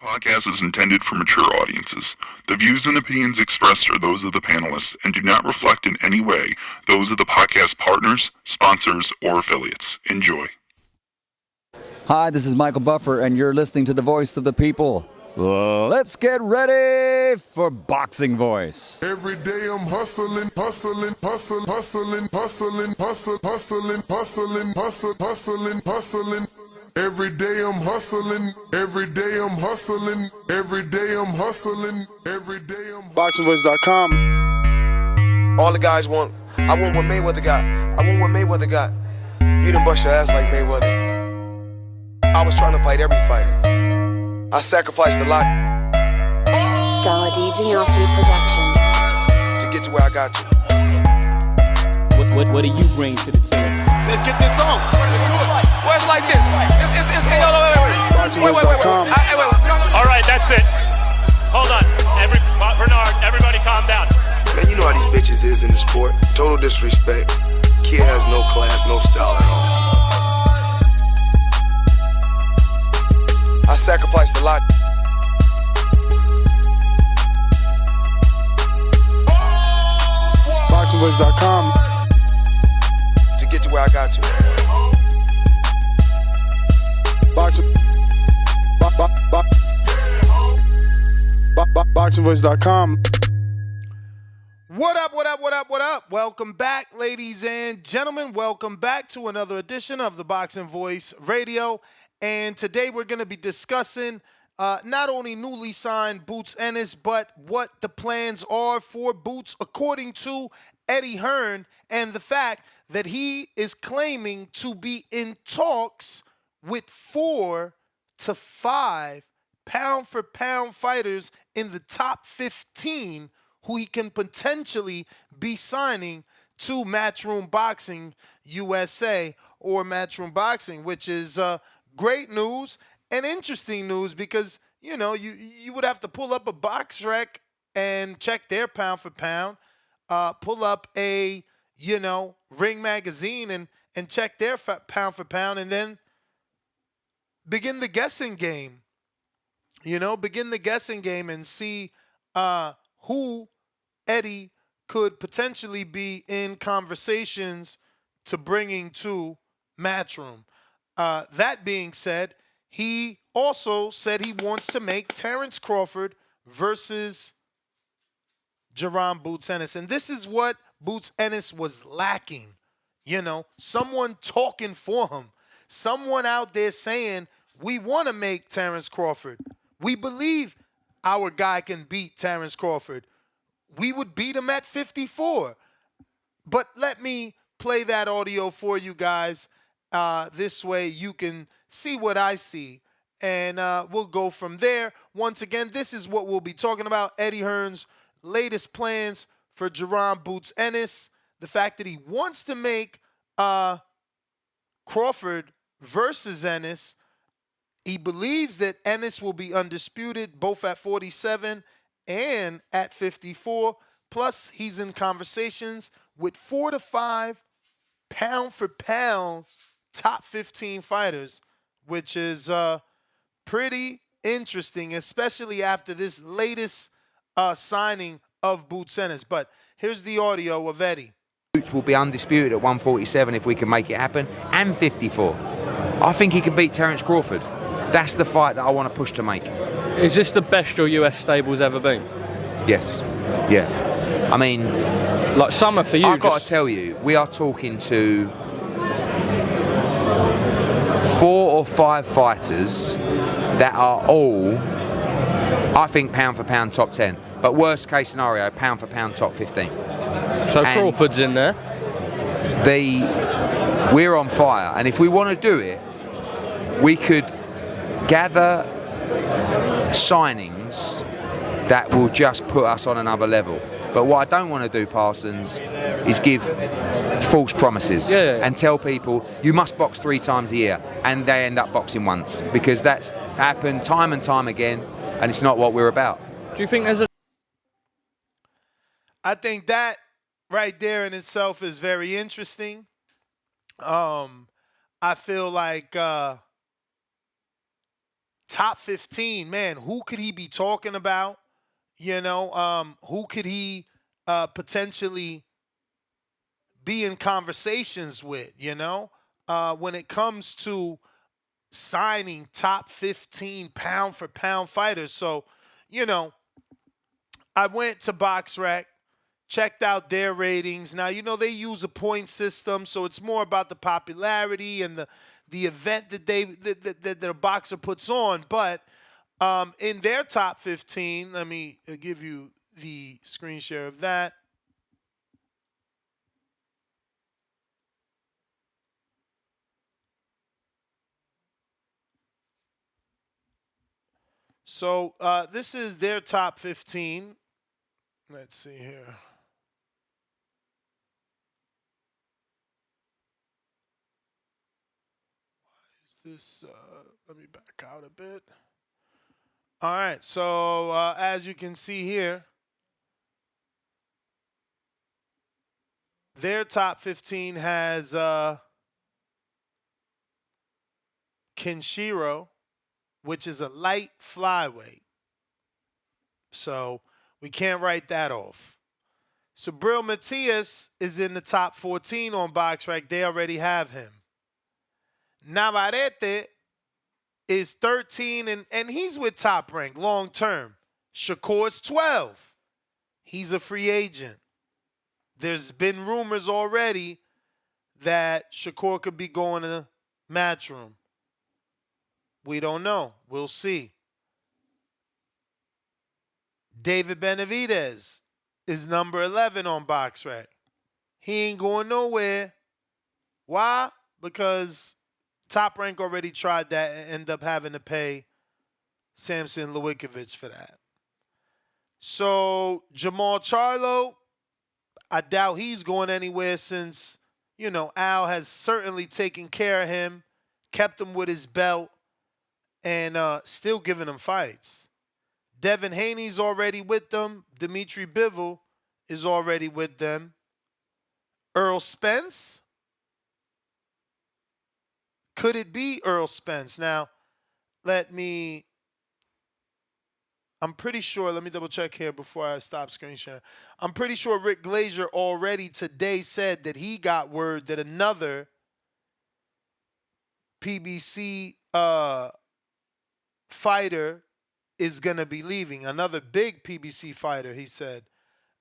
Podcast is intended for mature audiences. The views and opinions expressed are those of the panelists and do not reflect in any way those of the podcast partners, sponsors, or affiliates. Enjoy. Hi, this is Michael Buffer, and you're listening to the Voice of the People. Let's get ready for Boxing Voice. Every day I'm hustling, hustling, hustling, hustling, hustling, hustling, hustling, hustling, hustling, hustling, hustling. Every day I'm hustling, every day I'm hustling, every day I'm hustling, every day I'm BoxingVoice.com. All the guys want, I want what Mayweather got. I want what Mayweather got. You done bust your ass like Mayweather. I was trying to fight every fighter. I sacrificed a lot Dollar DiBiase Productions to get to where I got to. What do you bring to the team? Let's get this on. Let's do it. Well, it's like this. Hey, wait. All right, that's it. Hold on. Bernard, everybody calm down. Man, you know how these bitches is in the sport. Total disrespect. Kid has no class, no style at all. I sacrificed a lot. BoxingVoice.com. To get to where I got to. BoxingVoice.com. What up? Welcome back, ladies and gentlemen. Welcome back to another edition of the Boxing Voice Radio. And today we're going to be discussing not only newly signed Boots Ennis, but what the plans are for Boots according to Eddie Hearn, and the fact that he is claiming to be in talks with 4 to 5 pound-for-pound fighters in the top 15 who he can potentially be signing to Matchroom Boxing USA or Matchroom Boxing, which is great news and interesting news because, you know, you would have to pull up a box rec and check their pound for pound, pull up a, Ring magazine and check their pound for pound, and then begin the guessing game. Begin the guessing game and see who Eddie could potentially be in conversations to bringing to Matchroom. That being said, he also said he wants to make Terrence Crawford versus Jaron Boots Ennis. And this is what Boots Ennis was lacking. Someone talking for him. Someone out there saying, we want to make Terrence Crawford. We believe our guy can beat Terrence Crawford. We would beat him at 54. But let me play that audio for you guys. This way you can see what I see. And we'll go from there. Once again, this is what we'll be talking about. Eddie Hearn's latest plans for Jaron Boots Ennis. The fact that he wants to make Crawford versus Ennis. He believes that Ennis will be undisputed both at 47 and at 54. Plus, he's in conversations with 4 to 5 pound-for-pound top 15 fighters, which is pretty interesting, especially after this latest signing of Boots Ennis. But here's the audio of Eddie. Boots will be undisputed at 147 if we can make it happen, and 54. I think he can beat Terrence Crawford. That's the fight that I want to push to make. Is this the best your US stable's ever been? Yes. Yeah. I mean, like summer for you. I've got to tell you, we are talking to 4 or 5 fighters that are all, I think, pound for pound top 10. But worst case scenario, pound for pound top 15. So and Crawford's in there. We're on fire, and if we want to do it, we could gather signings that will just put us on another level. But what I don't want to do, Parsons, is give false promises and tell people you must box 3 times a year, and they end up boxing once, because that's happened time and time again, and it's not what we're about. Do you think there's a... I think that right there in itself is very interesting. I feel like top 15, man, who could he be talking about? You know, who could he potentially be in conversations with, you know, when it comes to signing top 15 pound for pound fighters. So, you know, I went to BoxRec, checked out their ratings. Now, you know, they use a point system, so it's more about the popularity and the event that that the boxer puts on. But in their top 15, let me give you the screen share of that. So this is their top 15. Let's see here. Why is this? Let me back out a bit. All right. So as you can see here, their top 15 has Kenshiro, which is a light flyweight. So we can't write that off. Subriel Matias is in the top 14 on BoxRec. They already have him. Navarrete is 13, and he's with Top Rank long term. Shakur's 12. He's a free agent. There's been rumors already that Shakur could be going to Matchroom. We don't know. We'll see. David Benavidez is number 11 on BoxRec. He ain't going nowhere. Why? Because Top Rank already tried that and ended up having to pay Samson Lewickovic for that. So Jamal Charlo, I doubt he's going anywhere since, you know, Al has certainly taken care of him, kept him with his belt, and still giving him fights. Devin Haney's already with them. Dimitri Bivol is already with them. Earl Spence. Could it be Earl Spence? Now, I'm pretty sure, let me double check here before I stop screen sharing. I'm pretty sure Rick Glazier already today said that he got word that another PBC fighter is going to be leaving. Another big PBC fighter, he said.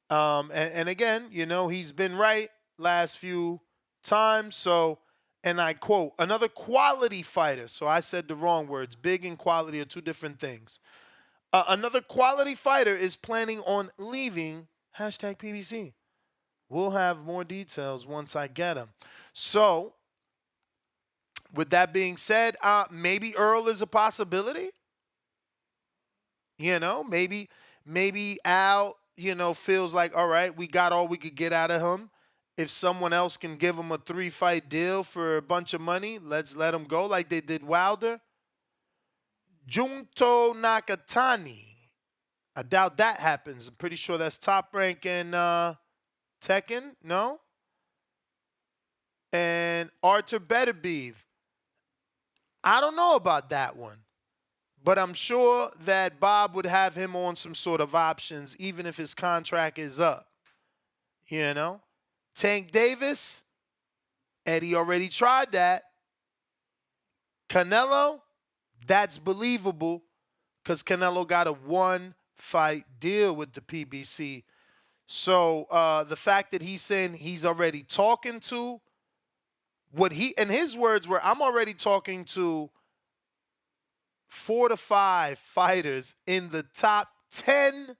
And again, you know, he's been right last few times. So, and I quote, another quality fighter. So I said the wrong words. Big and quality are two different things. Another quality fighter is planning on leaving #PBC. We'll have more details once I get them. So, with that being said, maybe Earl is a possibility. You know, maybe Al, you know, feels like, all right, we got all we could get out of him. If someone else can give him a 3-fight deal for a bunch of money, let's let him go like they did Wilder. Junto Nakatani. I doubt that happens. I'm pretty sure that's Top Rank in Tekken. No? And Artur Beterbiev. I don't know about that one. But I'm sure that Bob would have him on some sort of options, even if his contract is up. You know? Tank Davis, Eddie already tried that. Canelo, that's believable because Canelo got a 1-fight deal with the PBC. So the fact that he's saying he's already talking to, what he, and his words were, I'm already talking to 4 to 5 fighters in the top 10,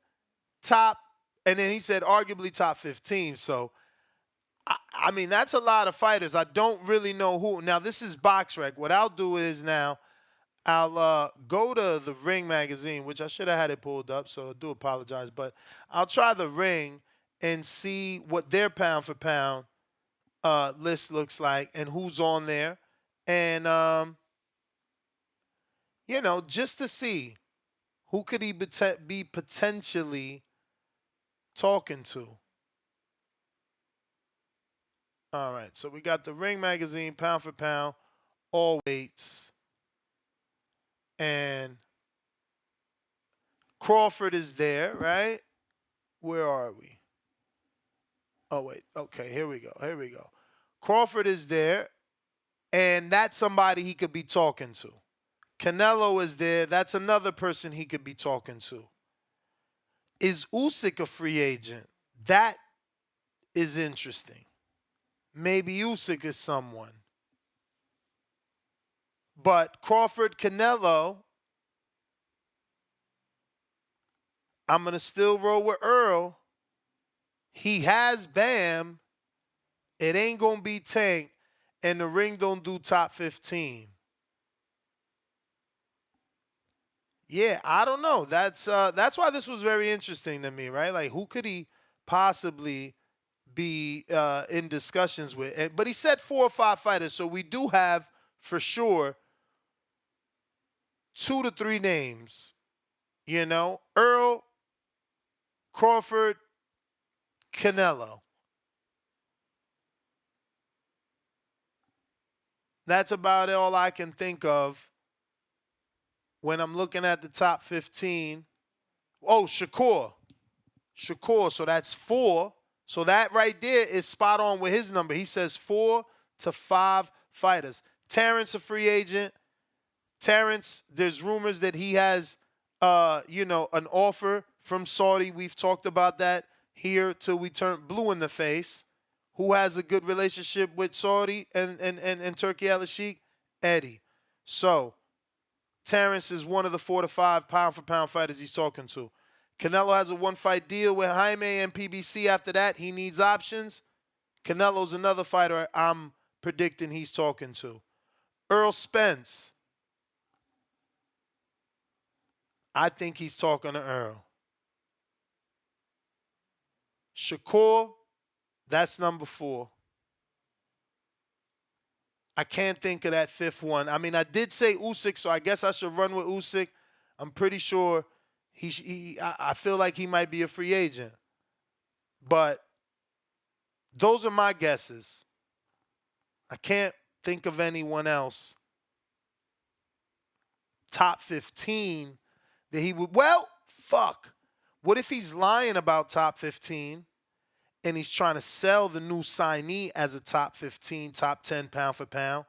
and then he said arguably top 15. So, I mean, that's a lot of fighters. I don't really know who. Now, this is BoxRec. What I'll do is now I'll go to the Ring magazine, which I should have had it pulled up, so I do apologize. But I'll try the Ring and see what their pound for pound list looks like and who's on there. And, you know, just to see who could he be potentially talking to. All right, so we got the Ring magazine, pound for pound, all weights. And Crawford is there, right? Where are we? Oh, wait. Okay, here we go. Crawford is there, and that's somebody he could be talking to. Canelo is there. That's another person he could be talking to. Is Usyk a free agent? That is interesting. Maybe Usyk is someone. But Crawford, Canelo, I'm going to still roll with Earl. He has Bam. It ain't going to be Tank. And the ring don't do top 15. Yeah, I don't know. That's why this was very interesting to me, right? Like, who could he possibly be in discussions with? But he said 4 or 5 fighters, so we do have, for sure, 2 to 3 names. You know, Earl, Crawford, Canelo. That's about all I can think of when I'm looking at the top 15. Oh, Shakur. So that's 4. So that right there is spot on with his number. He says 4 to 5 fighters. Terrence, a free agent. Terrence, there's rumors that he has, an offer from Saudi. We've talked about that here till we turn blue in the face. Who has a good relationship with Saudi and Turkey Al-Sheikh? Eddie. So Terrence is one of the 4 to 5 pound-for-pound fighters he's talking to. Canelo has a 1-fight deal with Jaime and PBC. After that, he needs options. Canelo's another fighter I'm predicting he's talking to. Earl Spence. I think he's talking to Earl. Shakur, that's number 4. I can't think of that 5th one. I mean, I did say Usyk, so I guess I should run with Usyk. I'm pretty sure I feel like he might be a free agent. But those are my guesses. I can't think of anyone else. Top 15 that he would. Well, fuck. What if he's lying about top 15 and he's trying to sell the new signee as a top 15, top 10 pound for pound,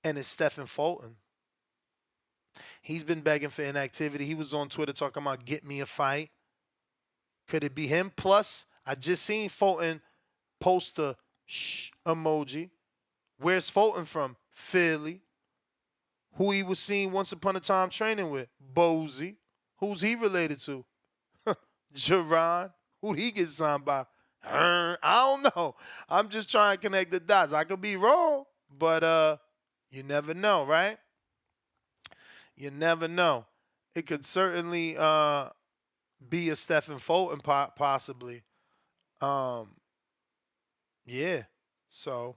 and it's Tszyu and Fulton? He's been begging for inactivity. He was on Twitter talking about get me a fight. Could it be him? Plus, I just seen Fulton post a shh emoji. Where's Fulton from? Philly. Who he was seen once upon a time training with? Bozy. Who's he related to? Jerron. Who'd he get signed by? Hearn. I don't know. I'm just trying to connect the dots. I could be wrong, but you never know, right? You never know. It could certainly be a Tszyu and Fulton possibly. Yeah. So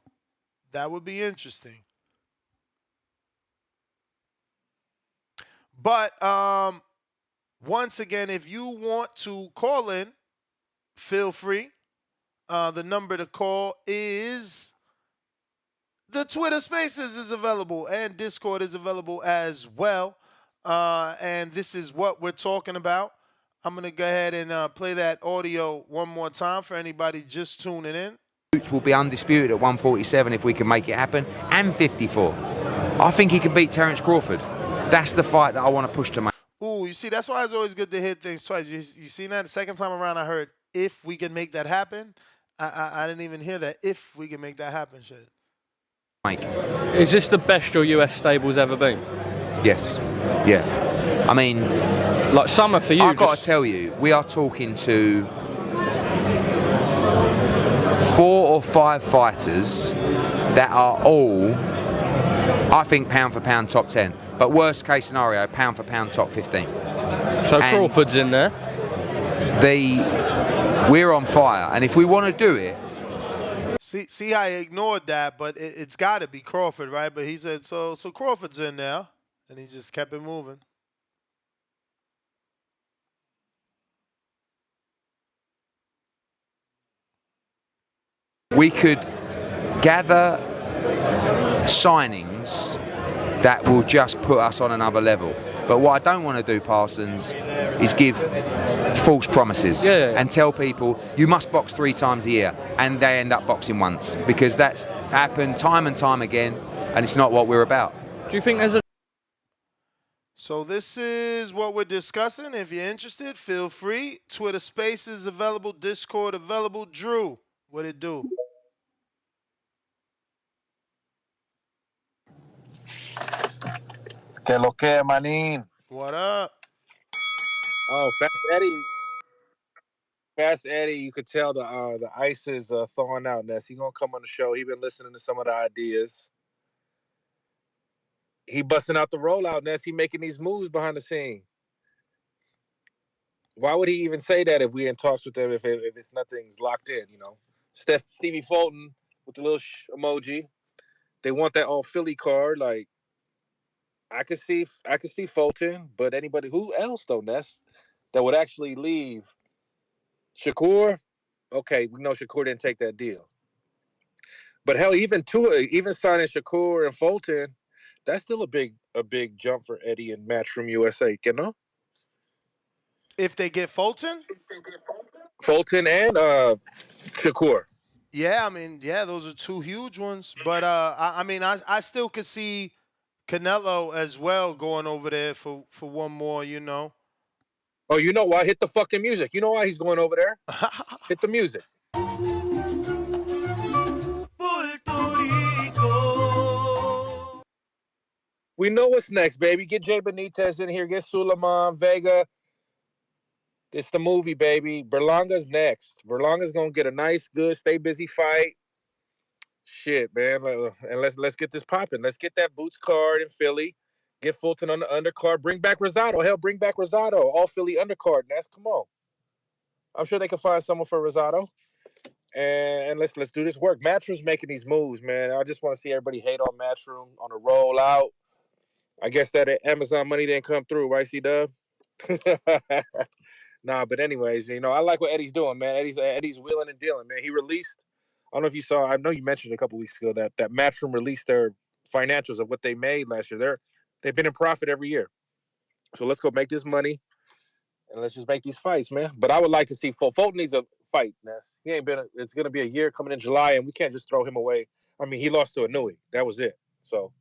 that would be interesting. But once again, if you want to call in, feel free. The number to call is the Twitter Spaces is available and Discord is available as well. And this is what we're talking about. I'm going to go ahead and play that audio one more time for anybody just tuning in. Boots will be undisputed at 147 if we can make it happen, and 54. I think he can beat Terence Crawford. That's the fight that I want to push to make. Ooh, you see, that's why it's always good to hit things twice. You seen that? The second time around, I heard, if we can make that happen. I didn't even hear that. If we can make that happen, shit. Mike. Is this the best your US stable's ever been? Yes. Yeah. I mean, like summer for you. I've got to tell you, we are talking to 4 or 5 fighters that are all, I think, pound for pound top 10. But worst case scenario, pound for pound top 15. So and Crawford's in there. We're on fire, and if we want to do it. See how he ignored that, but it's got to be Crawford, right? But he said, so Crawford's in there, and he just kept it moving. We could gather signings that will just put us on another level. But what I don't want to do, Parsons, is give false promises and tell people you must box 3 times a year and they end up boxing once, because that's happened time and time again, and it's not what we're about. Do you think there's a... So this is what we're discussing. If you're interested, feel free. Twitter Spaces available, Discord available. Drew, what it do? Que lo que, manín? What up? Oh, Fast Eddie, you could tell the ice is thawing out, Ness. He gonna come on the show. He been listening to some of the ideas. He busting out the rollout, Ness. He making these moves behind the scene. Why would he even say that if we in talks with them, if it's nothing's locked in, you know? Stevie Fulton with the little emoji. They want that all Philly card. Like, I could see Fulton, but anybody who else though, Ness, that would actually leave. Shakur, okay, we know Shakur didn't take that deal. But hell, even signing Shakur and Fulton, that's still a big jump for Eddie and Matchroom USA, you know? If they get Fulton? Fulton and Shakur. Yeah, I mean, yeah, those are 2 huge ones. But I still could see Canelo as well going over there for one more, you know. Oh, you know why? Hit the fucking music. You know why he's going over there? Hit the music. We know what's next, baby. Get Jay Benitez in here. Get Suleiman, Vega. It's the movie, baby. Berlanga's next. Berlanga's gonna get a nice, good, stay busy fight. Shit, man. And let's get this popping. Let's get that Boots card in Philly. Get Fulton on the undercard. Bring back Rosado. Hell, bring back Rosado. All Philly undercard. Ness, come on. I'm sure they can find someone for Rosado. And let's do this work. Matchroom's making these moves, man. I just want to see everybody hate on Matchroom on a rollout. I guess that Amazon money didn't come through, right, C-Dub? Nah, but anyways, you know, I like what Eddie's doing, man. Eddie's wheeling and dealing, man. He released, I don't know if you saw, I know you mentioned a couple weeks ago that Matchroom released their financials of what they made last year. They've been in profit every year. So let's go make this money and let's just make these fights, man. But I would like to see Fulton needs a fight, Ness. It's going to be a year coming in July, and we can't just throw him away. I mean, he lost to Inouye. That was it. So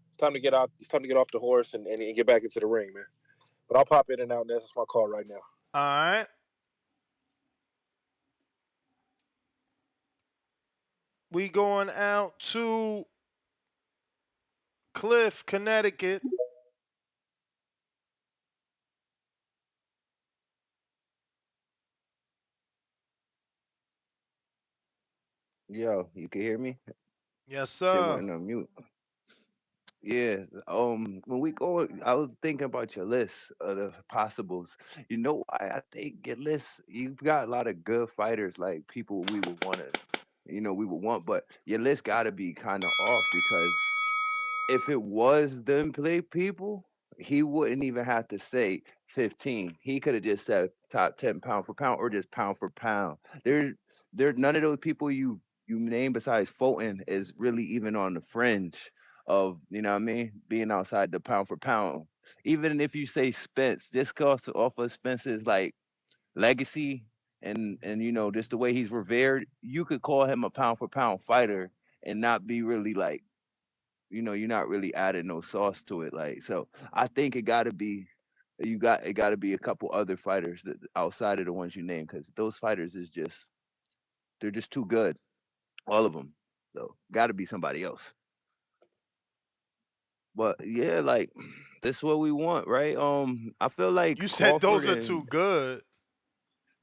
it's time to get out. It's time to get off the horse and get back into the ring, man. But I'll pop in and out, Ness. That's my call right now. All right. We going out to Cliff, Connecticut. Yo, you can hear me? Yes, Shit sir. went on mute. Yeah, when we go, I was thinking about your list of the possibles. You know, I think your list, you've got a lot of good fighters, like people we would want to, we would want, but your list got to be kind of off because if it was them play people, he wouldn't even have to say 15. He could have just said top 10 pound for pound or just pound for pound. There none of those people you name besides Fulton is really even on the fringe of, you know what I mean, being outside the pound for pound. Even if you say Spence, just cause off of Spence's like legacy and just the way he's revered, you could call him a pound for pound fighter and not be really like, you're not really adding no sauce to it. Like, so I think it got to be, it got to be a couple other fighters that outside of the ones you named, because those fighters they're just too good, all of them. So got to be somebody else. But yeah, like this is what we want, right? I feel like You said those Crawford are too good.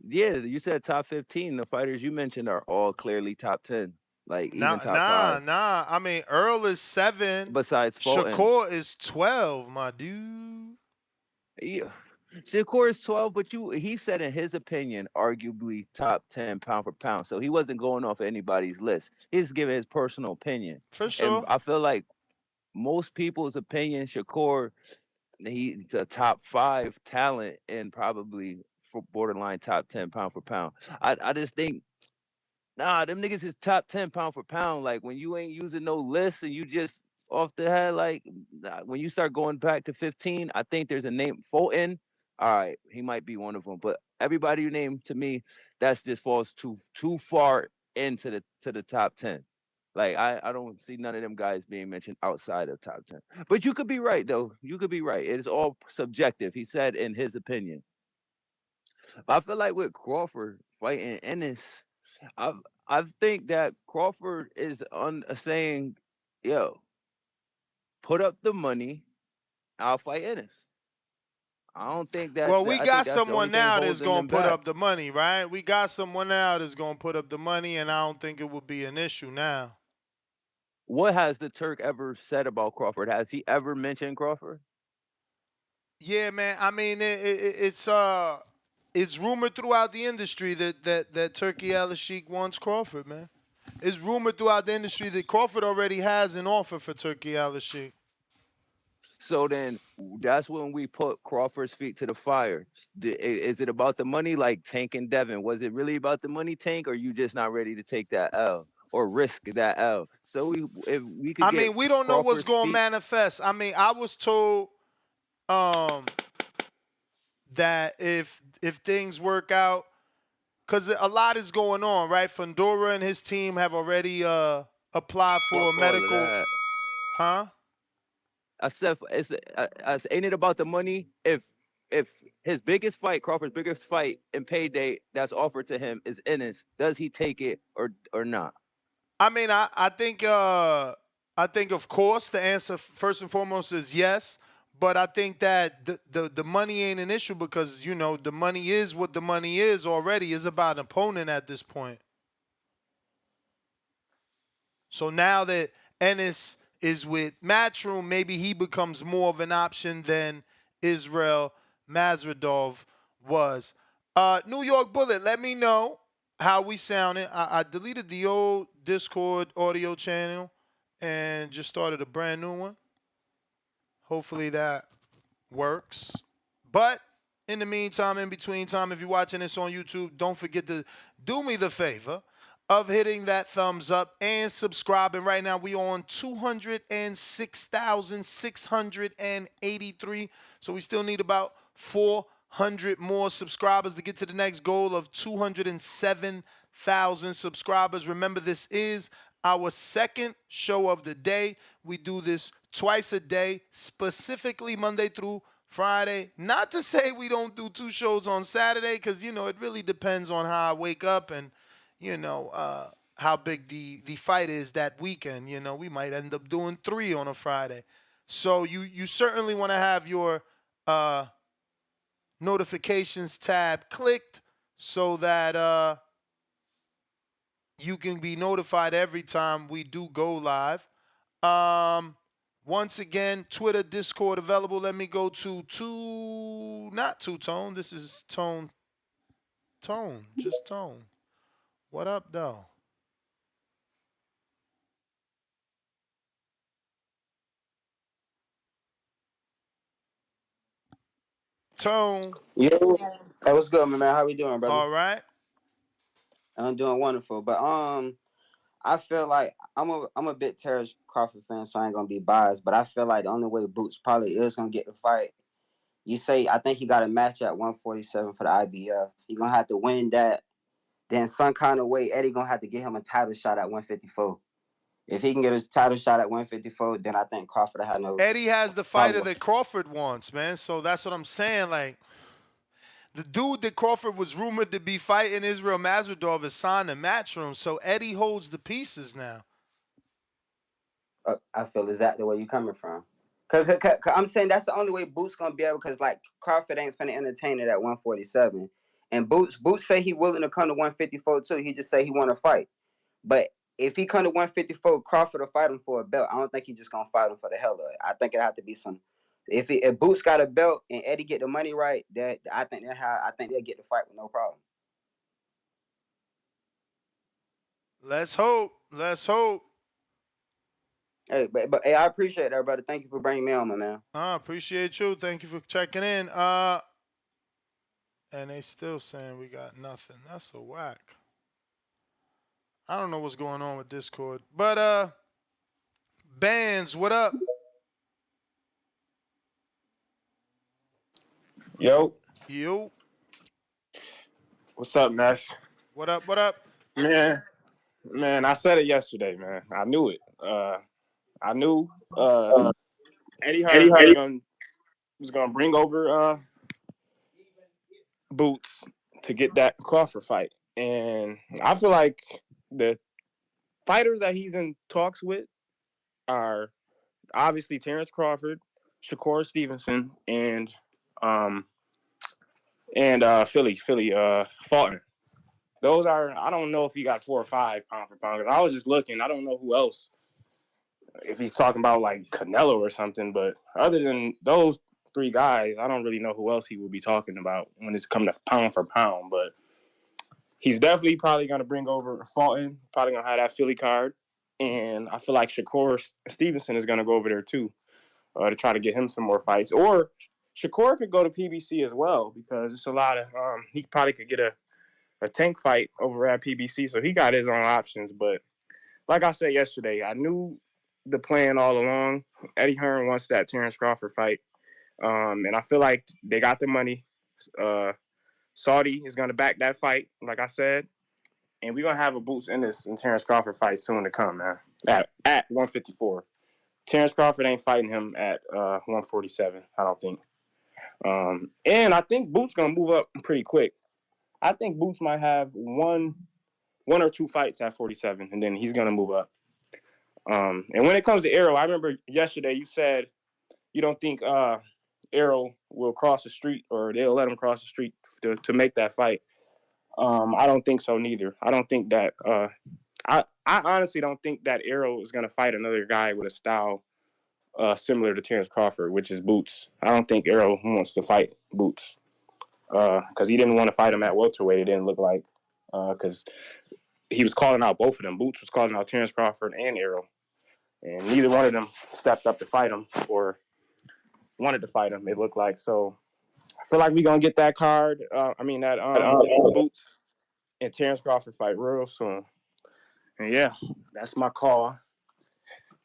yeah, you said top 15. The fighters you mentioned are all clearly top 10, like even top Nah. 5. I mean, Earl is 7. Besides Fulton, Shakur is 12, my dude. yeah. Shakur is 12, but he said in his opinion, arguably top 10 pound for pound. So he wasn't going off anybody's list. He's giving his personal opinion. For And sure. I feel like most people's opinion, Shakur, he's a top 5 talent and probably for borderline top 10 pound for pound. I just think, nah, them niggas is top 10 pound for pound. Like when you ain't using no list and you just off the head. Like when you start going back to 15, I think there's a name Fulton. All right, he might be one of them, but everybody you name to me, that's just falls too far into the top 10. Like I don't see none of them guys being mentioned outside of top 10. But you could be right though. You could be right. It is all subjective. He said in his opinion. But I feel like with Crawford fighting Ennis, I I think that Crawford is on saying, yo, put up the money, I'll fight Ennis. I don't think Well, we I think got that's the only someone thing now that's holding going them to put back. up the money, right? We got someone now that's going to put up the money, and I don't think it would be an issue now. What has the Turk ever said about Crawford? Has he ever mentioned Crawford? Yeah, man. I mean, it's rumored throughout the industry that Turkey Al-Sheikh wants Crawford, man. It's rumored throughout the industry that Crawford already has an offer for Turkey Al-Sheikh. So then that's when we put Crawford's feet to the fire. Is it about the money like Tank and Devin? Was it really about the money, Tank, or you just not ready to take that L or risk that L? So if we could I get mean, we don't know what's Crawford's going to feet. manifest. I mean, I was told that if things work out, because a lot is going on, right? Fundora and his team have already applied for Fuck a all of medical. that. Huh? I said, ain't it about the money? If his biggest fight, Crawford's biggest fight and payday that's offered to him is Ennis, does he take it or not? I mean, I think of course the answer first and foremost is yes, but I think that the money ain't an issue because the money is what the money is already. It's about an opponent at this point. So now that Ennis is with Matchroom, maybe he becomes more of an option than Israel Mazradov was. New York Bullet, let me know how we sounding. I deleted the old Discord audio channel and just started a brand new one. Hopefully that works. But in the meantime, in between time, if you're watching this on YouTube, don't forget to do me the favor of hitting that thumbs up and subscribing. Right now, we on 206,683. So we still need about 400 more subscribers to get to the next goal of 207,000 subscribers. Remember, this is our second show of the day. We do this twice a day, specifically Monday through Friday. Not to say we don't do two shows on Saturday, because, it really depends on how I wake up and, how big the fight is that weekend. We might end up doing 3 on a Friday. So you certainly want to have your notifications tab clicked so that you can be notified every time we do go live. Once again, Twitter, Discord available. Let me go to not Two-Tone. This is Tone, just Tone. What up, though? Tone. Yo, hey, what's good, man? How we doing, brother? All right. I'm doing wonderful, but I feel like I'm a bit Terrence Crawford fan, so I ain't gonna be biased. But I feel like the only way Boots probably is gonna get the fight. You say I think he got a match at 147 for the IBF. He gonna have to win that. Then some kind of way, Eddie gonna have to get him a title shot at 154. If he can get his title shot at 154, then I think Crawford will have no. Eddie has the fighter that Crawford wants, man. So that's what I'm saying. Like, the dude that Crawford was rumored to be fighting, Israel Mazradov, is signed to Matchroom. So Eddie holds the pieces now. I feel exactly where you're coming from. Cause I'm saying that's the only way Boots gonna be able. Cause like Crawford ain't finna entertain it at 147, and Boots say he willing to come to 154 too. He just say he want to fight, but if he come to 154, Crawford will fight him for a belt. I don't think he's just gonna fight him for the hell of it. I think it have to be some. If Boots got a belt and Eddie get the money right, that I think they'll get the fight with no problem. Let's hope. Let's hope. Hey, but hey, I appreciate that, brother. Thank you for bringing me on, my man. I appreciate you. Thank you for checking in. And they still saying we got nothing. That's a whack. I don't know what's going on with Discord. But Bands, what up? Yo. Yo. What's up, Nash? What up, what up? Man, I said it yesterday, man. I knew it. I knew Eddie Hearn was gonna bring over Boots to get that Crawford fight. And I feel like the fighters that he's in talks with are obviously Terrence Crawford, Shakur Stevenson, and Philly Fulton. Those are, I don't know if he got 4 or 5 pound for pound. Cause I was just looking. I don't know who else. If he's talking about like Canelo or something, but other than those 3 guys, I don't really know who else he would be talking about when it's come to pound for pound. But he's definitely probably going to bring over Fulton, probably going to have that Philly card. And I feel like Shakur Stevenson is going to go over there too to try to get him some more fights. Or Shakur could go to PBC as well because it's a lot of he probably could get a tank fight over at PBC. So he got his own options. But like I said yesterday, I knew the plan all along. Eddie Hearn wants that Terrence Crawford fight. And I feel like they got the money. Saudi is going to back that fight, like I said. And we're going to have a Boots Ennis and Terrence Crawford fight soon to come, man, at 154. Terrence Crawford ain't fighting him at 147, I don't think. And I think Boots going to move up pretty quick. I think Boots might have one or 2 fights at 47, and then he's going to move up. And when it comes to Errol, I remember yesterday you said you don't think Errol will cross the street or they'll let him cross the street to make that fight. I don't think so neither. I don't think that I honestly don't think that Errol is going to fight another guy with a style similar to Terrence Crawford, which is Boots. I don't think Errol wants to fight Boots because he didn't want to fight him at welterweight. It didn't look like because he was calling out both of them. Boots was calling out Terrence Crawford and Errol. And neither one of them stepped up to fight him or wanted to fight him, it looked like. So I feel like we're going to get that card. Boots and Terrence Crawford fight real soon. And yeah, that's my call.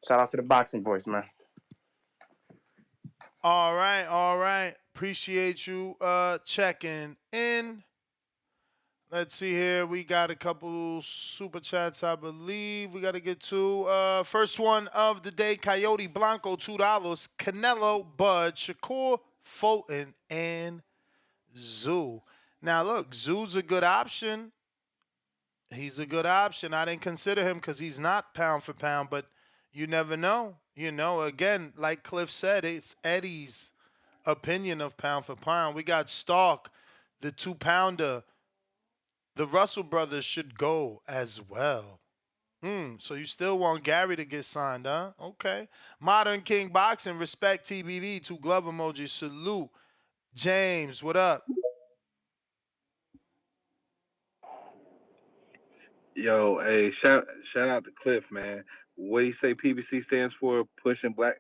Shout out to the Boxing Voice, man. All right. Appreciate you checking in. Let's see here. We got a couple super chats, I believe. We got to get to. First one of the day, Coyote Blanco, $2. Canelo, Bud, Shakur, Fulton, and Tszyu. Now, look, Tszyu's a good option. He's a good option. I didn't consider him because he's not pound for pound, but you never know. Again, like Cliff said, it's Eddie's opinion of pound for pound. We got Stark, the 2-pounder. The Russell brothers should go as well. So you still want Gary to get signed, huh? Okay. Modern King Boxing, respect TBV, 2 glove emojis, salute. James, what up? Yo, hey, shout out to Cliff, man. What do you say PBC stands for? Pushing back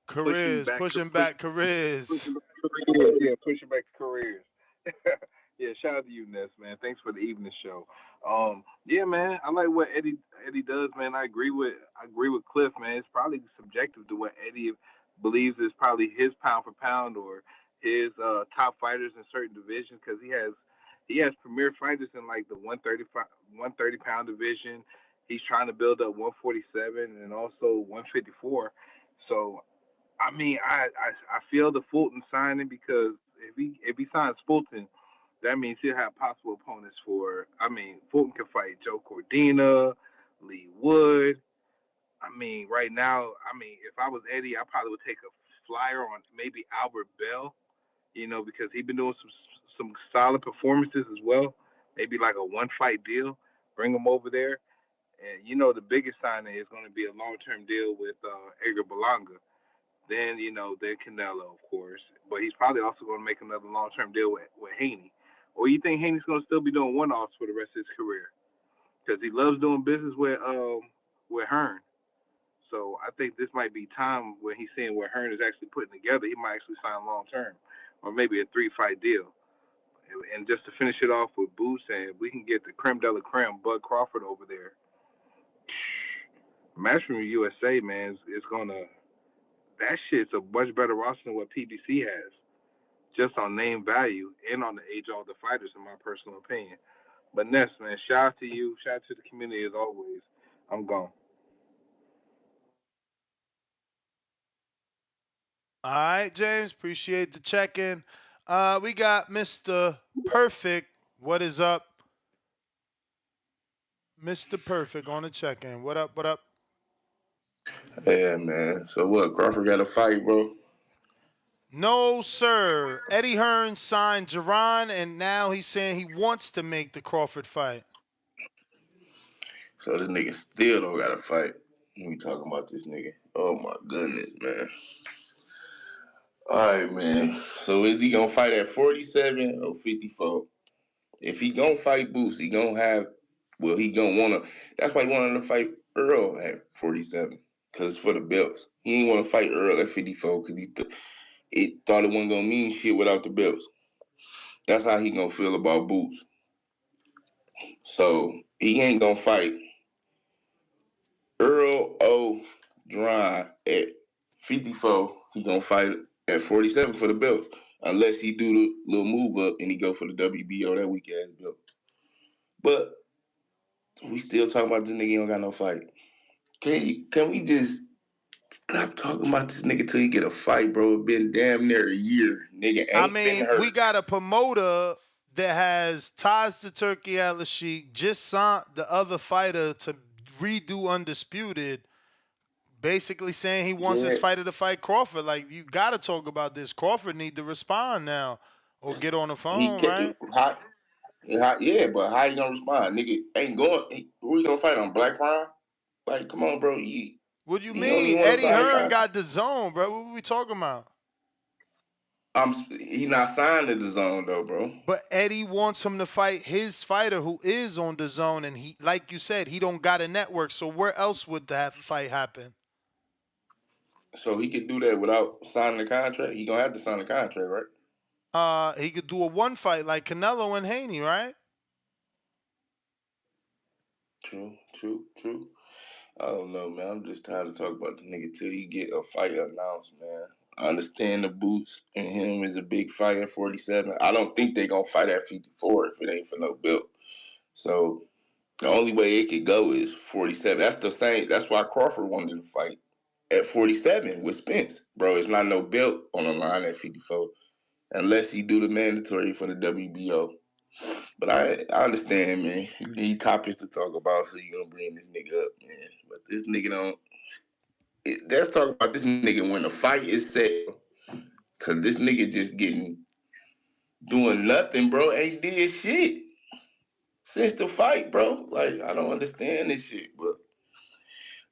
careers. Pushing back careers. Yeah, shout out to you, Ness, man. Thanks for the evening show. Yeah, man, I like what Eddie does, man. I agree with Cliff, man. It's probably subjective to what Eddie believes is probably his pound for pound or his top fighters in certain divisions because he has premier fighters in like the 130 pound division. He's trying to build up 147 and also 154. So I mean, I feel the Fulton signing because if he signs Fulton, that means he'll have possible opponents for. I mean, Fulton can fight Joe Cordina, Lee Wood. I mean, right now, if I was Eddie, I probably would take a flyer on maybe Albert Bell. Because he's been doing some solid performances as well. Maybe like a 1-fight deal, bring him over there. And the biggest signing is going to be a long-term deal with Edgar Berlanga. Then then Canelo, of course. But he's probably also going to make another long-term deal with Haney. Or you think Haney's going to still be doing one-offs for the rest of his career? Because he loves doing business with Hearn. So I think this might be time when he's seeing what Hearn is actually putting together. He might actually sign long-term. Or maybe a 3-fight deal. And just to finish it off with Boots, and we can get the creme de la creme, Bud Crawford over there. Matchroom USA, man, is gonna. That shit's a much better roster than what PBC has, just on name value and on the age of the fighters, in my personal opinion. But Ness, man, shout out to you, shout out to the community as always. I'm gone. All right, James. Appreciate the check-in. We got Mr. Perfect. What is up? Mr. Perfect on the check-in. What up, what up? Yeah, man. So what? Crawford got a fight, bro? No, sir. Eddie Hearn signed Jerron, and now he's saying he wants to make the Crawford fight. So this nigga still don't got a fight. We talking about this nigga. Oh my goodness, man. All right, man. So is he gonna fight at 47 or 54? If he gonna fight Boots, he gonna have. Well, he gonna wanna. That's why he wanted to fight Earl at 47, cause it's for the belts. He ain't wanna fight Earl at 54 because he thought it wasn't gonna mean shit without the belts. That's how he gonna feel about Boots. So he ain't gonna fight Earl O. Dry at 54. He gonna fight at 47 for the belt, unless he do the little move up and he go for the WBO, that weak ass belt. But we still talking about this nigga. He don't got no fight. Can we just stop talking about this nigga till he get a fight, bro? It been damn near a year. Nigga ain't been hurt. We got a promoter that has ties to Turkey Al-Sheikh, just signed the other fighter to redo Undisputed, basically saying he wants his fighter to fight Crawford. Like, you got to talk about this. Crawford need to respond now or get on the phone, right? Yeah, but how you gonna respond? Nigga ain't going. Who you gonna fight on? Black Prime? Like, come on, bro. What do you mean? Eddie Hearn got the zone, bro. What we talking about? He not signed to the zone though, bro. But Eddie wants him to fight his fighter who is on the zone, and he, like you said, he don't got a network. So where else would that fight happen? So he could do that without signing the contract. He gonna have to sign the contract, right? He could do a one fight like Canelo and Haney, right? True. I don't know, man. I'm just tired of talking about the nigga till he get a fight announced, man. I understand the Boots and him is a big fight at 47. I don't think they gonna fight at 54 if it ain't for no belt. So the only way it could go is 47. That's why Crawford wanted to fight at 47 with Spence. Bro, it's not no belt on the line at 54 unless he do the mandatory for the WBO. But I understand, man. You need topics to talk about, so you gonna bring this nigga up, man. But this nigga don't. Let's talk about this nigga when the fight is set. Cause this nigga just doing nothing, bro. Ain't did shit since the fight, bro. Like, I don't understand this shit, but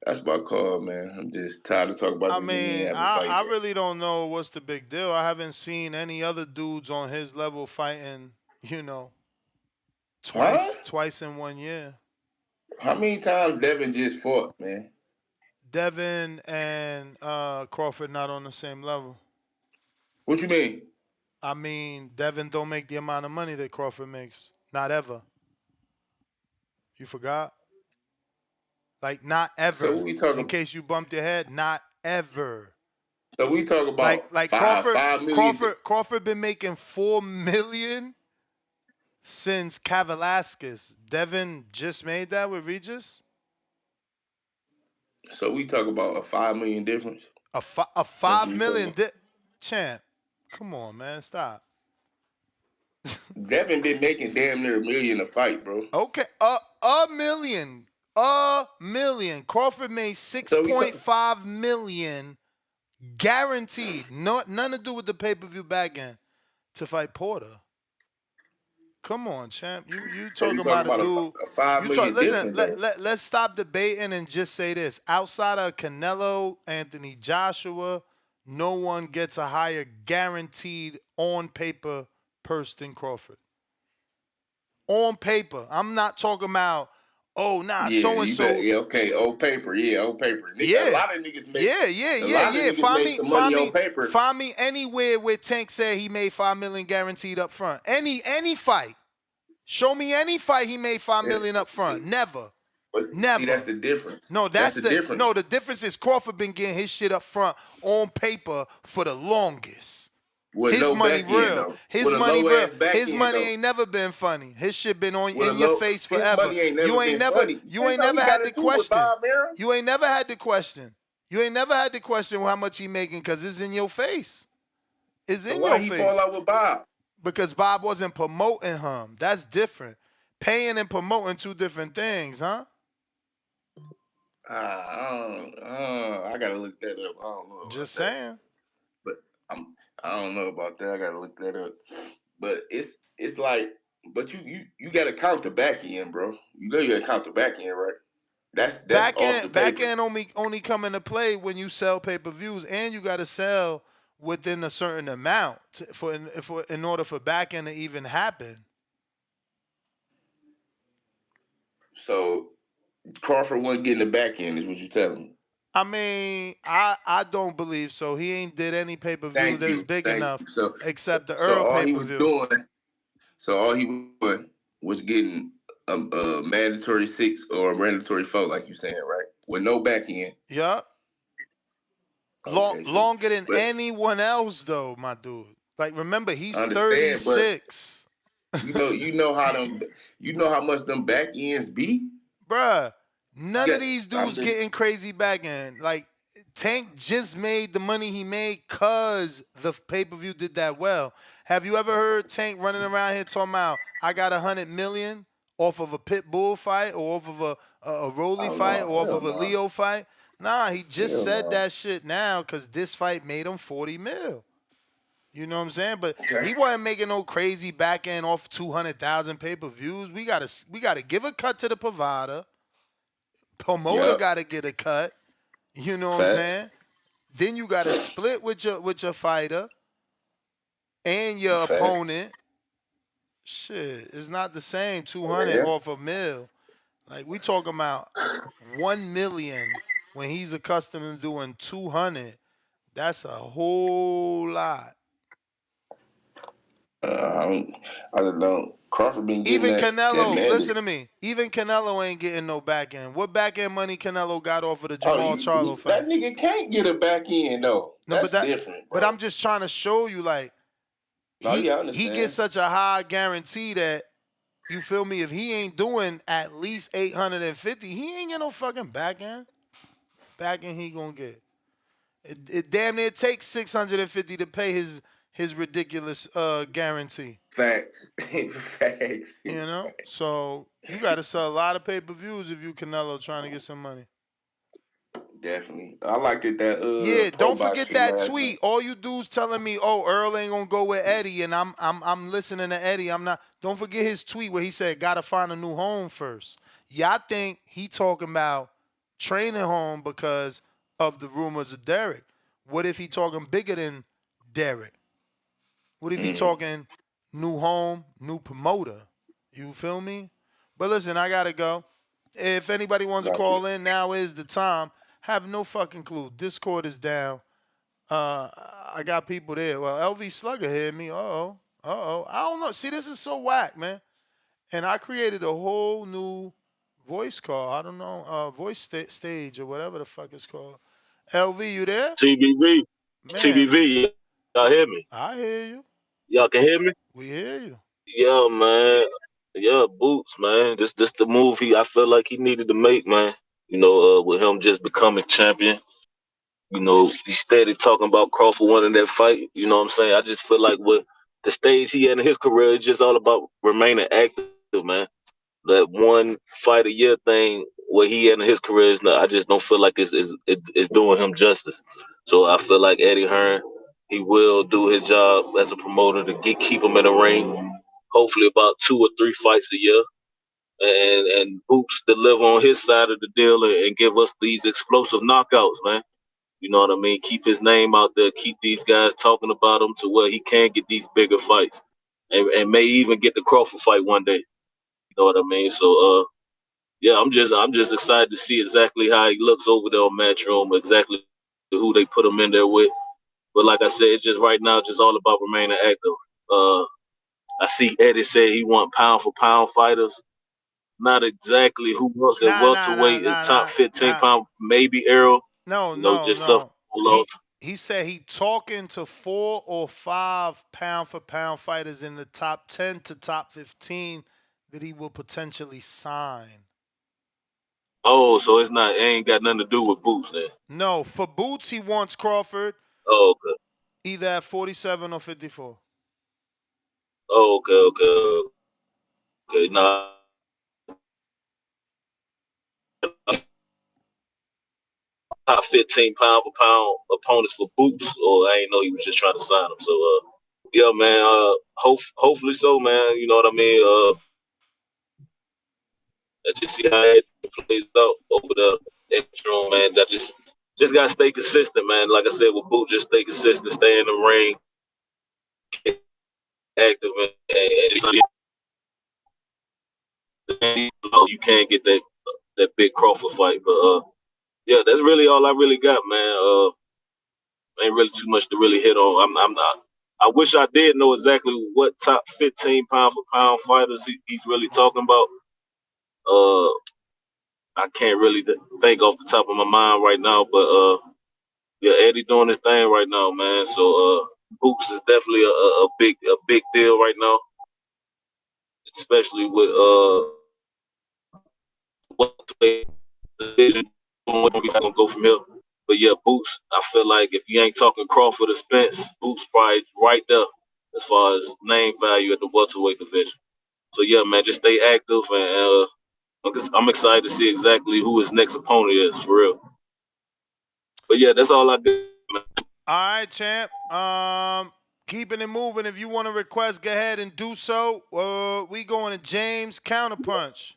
that's my call, man. I'm just tired of talking about this nigga. I really don't know what's the big deal. I haven't seen any other dudes on his level fighting, twice in 1 year. How many times Devin just fought, man? Devin and Crawford not on the same level. What you mean? I mean, Devin don't make the amount of money that Crawford makes. Not ever. You forgot? Like, not ever. So we talking, in case you bumped your head, not ever. So we talk about like $5 million. Crawford been making $4 million since Kavalaskis. Devin just made that with Regis. So we talk about a $5 million difference. A $5 million champ. Come on, man, stop. Devin been making damn near $1 million a fight, bro. Okay, $1 million. $1 million. Crawford made $6.5 million guaranteed. Nothing to do with the pay-per-view back end to fight Porter. Come on, champ. You talking about a dude. A $5 million listen, let's stop debating and just say this. Outside of Canelo, Anthony Joshua, no one gets a higher guaranteed on paper purse than Crawford. On paper. I'm not talking about, so-and-so. Okay, old paper. Nigga, a lot of niggas make Yeah. On paper. Find me anywhere where Tank said he made $5 million guaranteed up front. Any fight. Show me any fight he made $5 million up front. Never. But Never. see, that's the difference. No, that's the difference. No, the difference is Crawford been getting his shit up front on paper for the longest. With His no money back end, real. though. His With a money real. low-ass back His end, money though. ain't never been funny. His shit been on With in your face his forever. money ain't never You ain't been never funny. you ain't never had to question. You ain't never had to question. You ain't never had to question how much he making because it's in your face. It's in your face. Why he fall out with Bob? Because Bob wasn't promoting him. That's different. Paying and promoting two different things, huh? I gotta look that up. I don't know. Just saying. But I don't know about that. I gotta look that up. But it's like, but you gotta count the back end, bro. You gotta count the back end, right? That's back off the end. Back paper. end only come into play when you sell pay-per-views, and you got to sell within a certain amount in order for back end to even happen. So Crawford wasn't getting the back end, is what you telling me? I mean, I don't believe so. He ain't did any pay-per-view that's big enough, except the Earl pay-per-view. So all he was doing was getting a mandatory 6 or a mandatory 4, like you saying, right? With no back end. Yup. Longer than anyone else, though, my dude. Like, remember, he's 36. You know how much them back ends be, bruh. None of these dudes getting crazy back end. Like, Tank just made the money he made cause the pay-per-view did that well. Have you ever heard Tank running around here talking about I got $100 million off of a pit bull fight or off of a Rolly fight or off of a Leo fight? Nah, he just said that shit now because this fight made him $40 million. You know what I'm saying? But he wasn't making no crazy back end off 200,000 pay-per-views. We gotta give a cut to the provider. Promoter gotta get a cut. You know what I'm saying? Then you gotta split with your fighter and your opponent. Shit, it's not the same. 200 off a mil. Like we talking about 1 million when he's accustomed to doing 200. That's a whole lot. I don't know. Crawford been getting Even that Canelo, that listen to me. Even Canelo ain't getting no back end. What back end money Canelo got off of the Jamal Charlo fight? That nigga can't get a back end though. No, That's different, bro. But I'm just trying to show you, like, he gets such a high guarantee that, you feel me, if he ain't doing at least 850, he ain't get no fucking back end. Back end he gonna get. It damn near takes 650 to pay his ridiculous guarantee. Facts. Facts. You know? So you gotta sell a lot of pay-per-views if you Canelo trying to get some money. Definitely. I liked it that yeah, don't forget that tweet. All you dudes telling me, oh, Earl ain't gonna go with Eddie, and I'm listening to Eddie. I'm not. Don't forget his tweet where he said, gotta find a new home first. Y'all think he talking about training home because of the rumors of Derek. What if he talking bigger than Derek? What if he talking new home, new promoter? You feel me? But listen, I gotta go. If anybody wants to call in, now is the time. Have no fucking clue. Discord is down. I got people there. Well, LV Slugger hit me. Uh-oh. I don't know. See, this is so whack, man. And I created a whole new voice call. I don't know, voice stage or whatever the fuck it's called. LV, you there? TBV. Man. TBV. Y'all hear me? I hear you. Y'all can hear me? We hear you. Yeah, man. Yeah, Boots, man. This the move I feel like he needed to make, man. You know, with him just becoming champion. You know, he steady talking about Crawford winning that fight. You know what I'm saying? I just feel like with the stage he in his career, it's just all about remaining active, man. That one fight a year thing where he in his career is not, I just don't feel like it's doing him justice. So I feel like Eddie Hearn, he will do his job as a promoter to keep him in the ring. Hopefully about 2 or 3 fights a year. And Boots deliver on his side of the deal and give us these explosive knockouts, man. You know what I mean? Keep his name out there. Keep these guys talking about him to where he can get these bigger fights, and may even get the Crawford fight one day. You know what I mean? So, yeah, I'm just excited to see exactly how he looks over there on Matchroom, exactly who they put him in there with. But like I said, it's just right now, just all about remaining active. I see Eddie say he want pound for pound fighters. not exactly who else at welterweight is top 15 nah. pound. Maybe Errol. Just suffer No. loss. He said he talking to 4 or 5 pound for pound fighters in the top 10 to top 15 that he will potentially sign. Oh, so it ain't got nothing to do with Boots then. No, for Boots he wants Crawford. Oh, okay. Either at 47 or 54. Oh, okay. Now, top 15 pound for pound opponents for Boots, or I ain't know he was just trying to sign him. So, yeah, man. Hopefully so, man. You know what I mean. Let's just see how it plays out over the Matchroom, man. That just gotta stay consistent, man. Like I said with Boots, just stay consistent, stay in the ring, get active, and just you can't get that big Crawford fight, but yeah, that's really all I really got, man. Ain't really too much to really hit on. I'm not. I wish I did know exactly what top 15 pound for pound fighters he's really talking about. I can't really think off the top of my mind right now, but yeah, Eddie doing his thing right now, man. So Boots is definitely a big deal right now, especially with what the division where we gonna go from here. But yeah, Boots, I feel like if you ain't talking Crawford or Spence, Boots probably right there as far as name value at the welterweight division. So yeah, man, just stay active, and I'm excited to see exactly who his next opponent is for real. But yeah, that's all I did, man. All right, champ. Keeping it moving. If you want to request, go ahead and do so. We going to James Counterpunch.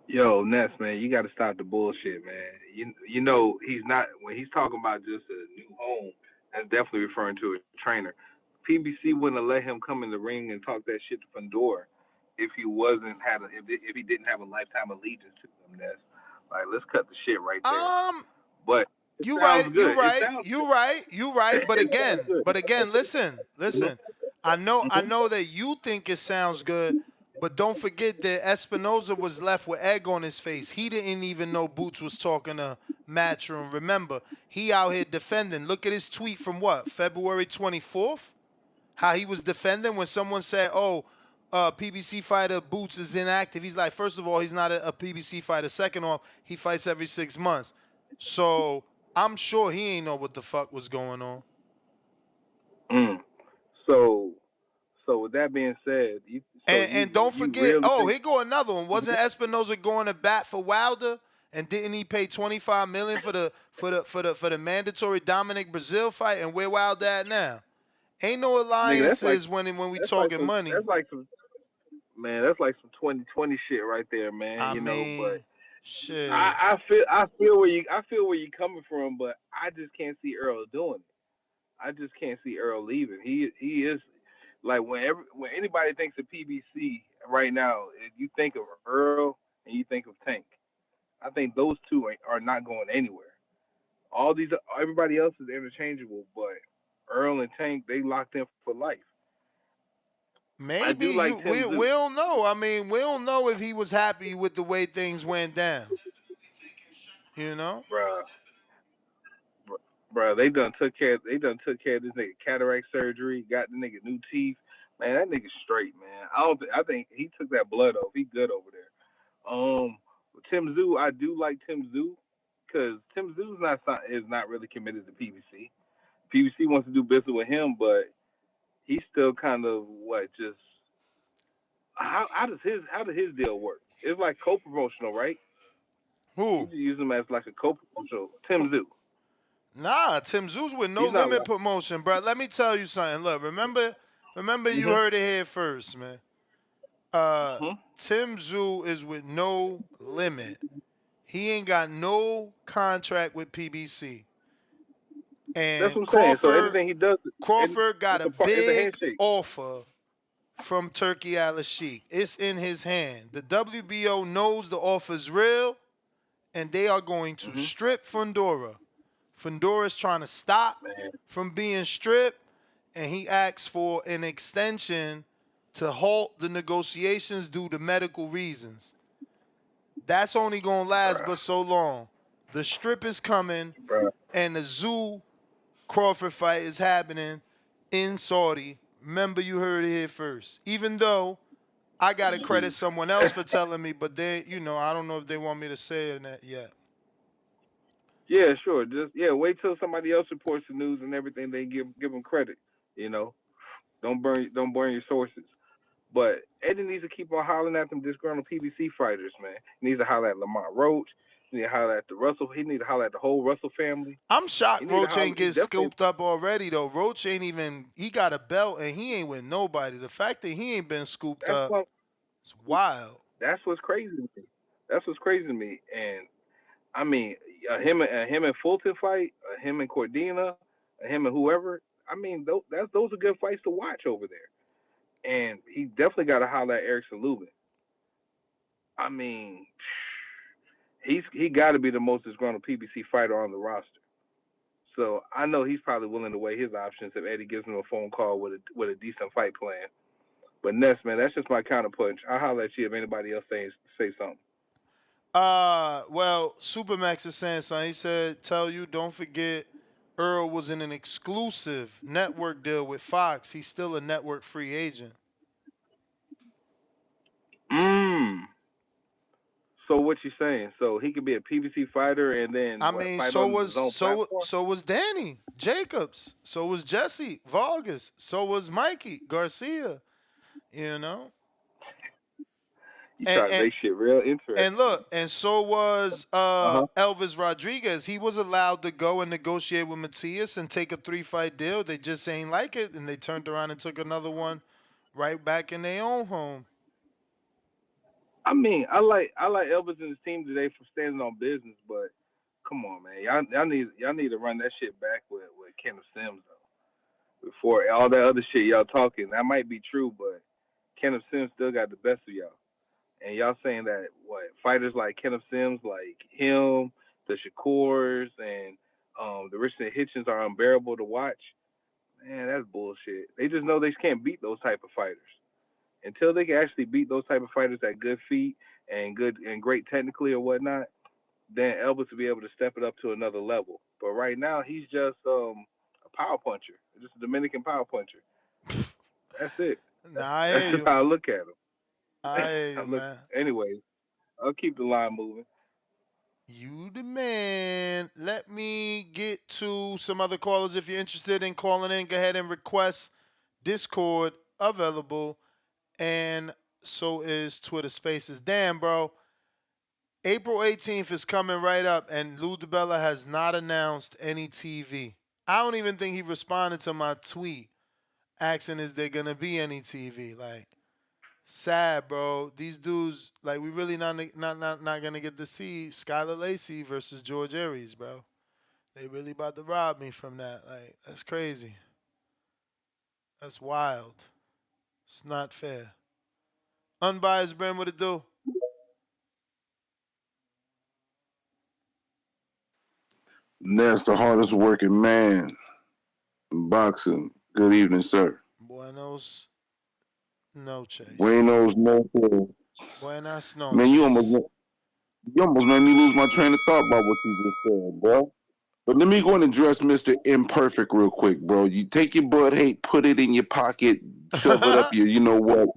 Yo, Ness, man, you got to stop the bullshit, man. You know he's not when he's talking about just a new home. That's definitely referring to a trainer. PBC wouldn't have let him come in the ring and talk that shit to Fundora if he if he didn't have a lifetime allegiance to him. Ness, like let's cut the shit right there. But You right. But again, listen. I know that you think it sounds good, but don't forget that Espinoza was left with egg on his face. He didn't even know Boots was talking to Matchroom. Remember, he out here defending. Look at his tweet from February 24th? How he was defending when someone said, PBC fighter Boots is inactive. He's like, first of all, he's not a PBC fighter. Second off, he fights every 6 months. So I'm sure he ain't know what the fuck was going on. So with that being said, don't forget, here go another one. Wasn't Espinoza going to bat for Wilder? And didn't he pay $25 million for the mandatory Dominic Brazil fight? And where Wilder at now? Ain't no alliances when we talking money. That's like some 2020 shit right there, man. But shit. I feel where you coming from, but I just can't see Earl doing it. I just can't see Earl leaving. He is like when anybody thinks of PBC right now, you think of Earl and you think of Tank. I think those two are not going anywhere. Everybody else is interchangeable, but Earl and Tank, they locked in for life. Maybe we don't know. I mean, we don't know if he was happy with the way things went down. You know, bruh, they done took care of this nigga cataract surgery, got the nigga new teeth. Man, that nigga straight, man. I think he took that blood off. He good over there. Tim Tszyu, I do like Tim Tszyu because Tim Tszyu is not really committed to PBC. PBC wants to do business with him, but he's still kind of how does his deal work? It's like co-promotional, right? Who? You just use him as like a co-promotional. Tim Tszyu. Nah, Tim Tzew's with no limit promotion, bro. Let me tell you something. Look, remember you heard it here first, man. Tim Tszyu is with no limit. He ain't got no contract with PBC. And that's what I'm saying. So anything he does, Crawford got a big offer from Turkey Al-Sheikh. It's in his hand. The WBO knows the offer's real, and they are going to strip Fundora. Fundora's trying to stop from being stripped, and he asks for an extension to halt the negotiations due to medical reasons. That's only gonna last but so long. The strip is coming, and the Tszyu Crawford fight is happening in Saudi. Remember, you heard it here first. Even though I gotta credit someone else for telling me, but they, I don't know if they want me to say it yet. Yeah, sure. Just wait till somebody else reports the news and everything. They give them credit. Don't burn your sources. But Eddie needs to keep on hollering at them disgruntled PBC fighters, man. He needs to holler at Lamont Roach. He needs to holler at the Russell. He needs to holler at the whole Russell family. I'm shocked Roach ain't get scooped up already, though. Roach ain't even, he got a belt and he ain't with nobody. The fact that he ain't been scooped up is wild. That's what's crazy to me. And, I mean, him and Fulton fight, him and Cordina, him and whoever, I mean, those are good fights to watch over there. And he definitely got to holler at Erickson Lubin. I mean, he got to be the most disgruntled PBC fighter on the roster. So I know he's probably willing to weigh his options if Eddie gives him a phone call with a decent fight plan. But Ness, man, that's just my counterpunch. I'll holler at you if anybody else say something. Well, Supermax is saying something. He said, tell you, don't forget, Earl was in an exclusive network deal with Fox. He's still a network free agent. So what you saying? So he could be a PBC fighter and then fight on his own platform? So was Danny Jacobs. So was Jesse Vargas. So was Mikey Garcia. You try to make shit real interesting. And look, and so was Elvis Rodriguez. He was allowed to go and negotiate with Matias and take a 3-fight deal. They just ain't like it, and they turned around and took another one right back in their own home. I mean, I like Elvis and his team today for standing on business, but come on, man, y'all need to run that shit back with Kenneth Sims though. Before all that other shit y'all talking, that might be true, but Kenneth Sims still got the best of y'all. And y'all saying that fighters like Kenneth Sims, like him, the Shakurs, and the Richard Hitchens are unbearable to watch. Man, that's bullshit. They just know they can't beat those type of fighters. Until they can actually beat those type of fighters at good feet and great technically or whatnot, then Elvis will be able to step it up to another level. But right now, he's just a power puncher, just a Dominican power puncher. That's it. That's just how I look at him. I hear you, man. Anyways, I'll keep the line moving. You the man. Let me get to some other callers. If you're interested in calling in, go ahead and request Discord available. And so is Twitter Spaces. Damn, bro. April 18th is coming right up, and Lou DiBella has not announced any TV. I don't even think he responded to my tweet asking, is there going to be any TV? Like, sad, bro. These dudes, like, we really not going to get to see Skylar Lacey versus George Aries, bro. They really about to rob me from that. Like, that's crazy. That's wild. It's not fair. Unbiased Brand, what it do? Ness, the hardest working man in boxing. Good evening, sir. Buenos noches. Buenos noches. Buenas noches. Man, you almost made me lose my train of thought about what you just said, bro. But let me go and address Mr. Imperfect real quick, bro. You take your bud hate, put it in your pocket, shove it up your, you know what?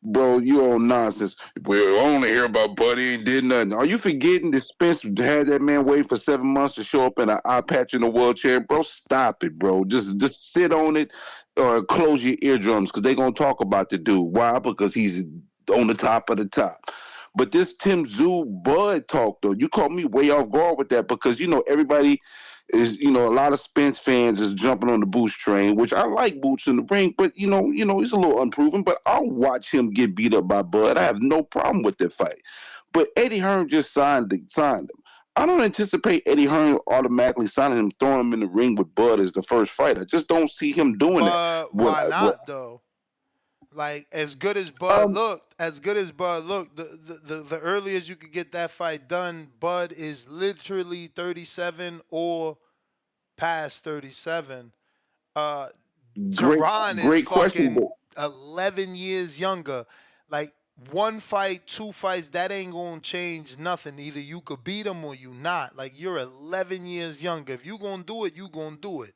Bro, you all nonsense. Well, I only hear about Buddy ain't did nothing. Are you forgetting that Spence had that man wait for 7 months to show up in an eye patch in a wheelchair? Bro, stop it, bro. Just sit on it or close your eardrums because they're going to talk about the dude. Why? Because he's on the top of the top. But this Tim Tszyu Bud talk, though, you caught me way off guard with that because, you know, everybody is, you know, a lot of Spence fans is jumping on the Boots train, which I like Boots in the ring, but, you know, he's a little unproven, but I'll watch him get beat up by Bud. I have no problem with that fight. But Eddie Hearn just signed him. I don't anticipate Eddie Hearn automatically signing him, throwing him in the ring with Bud as the first fight. I just don't see him doing that. Why not, though? Like, as good as Bud looked, the earliest you could get that fight done, Bud is literally 37 or past 37. Jerron is fucking, 11 years younger. Like, one fight, 2 fights, that ain't going to change nothing. Either you could beat him or you not. Like, you're 11 years younger. If you going to do it, you going to do it.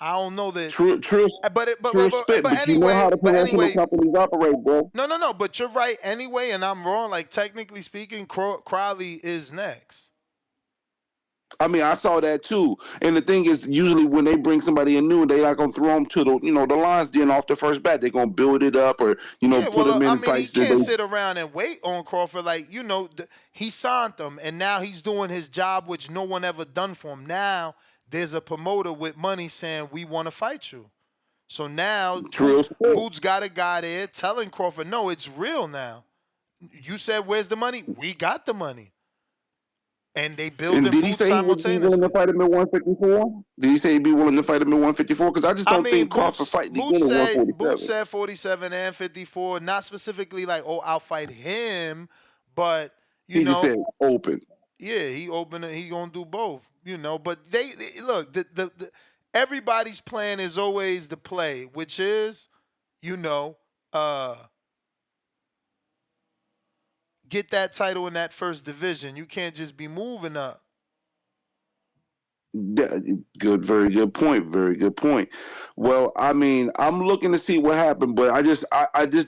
I don't know that. True spit, but you know how the professional companies operate, bro. No. But you're right anyway, and I'm wrong. Like, technically speaking, Crowley is next. I mean, I saw that too. And the thing is, usually when they bring somebody in new, they're not gonna throw them to the, the lines then off the first bat. They're gonna build it up or put them in fights. He can't sit around and wait on Crawford. Like, he signed them, and now he's doing his job, which no one ever done for him. Now there's a promoter with money saying we want to fight you. So now Boots got a guy there telling Crawford, no, it's real now. You said, where's the money? We got the money. And they building Boots simultaneously. Did he say he'd be willing to fight him at 154? Did he say he'd be willing to fight him at 154? Because I just don't think Crawford fighting again at 147. Boots said 47 and 54. Not specifically like, I'll fight him, but he just said open. Yeah, he open. He gonna do both. But they look. The everybody's plan is always the play, which is, get that title in that first division. You can't just be moving up. Good, very good point. Very good point. Well, I mean, I'm looking to see what happened, but I just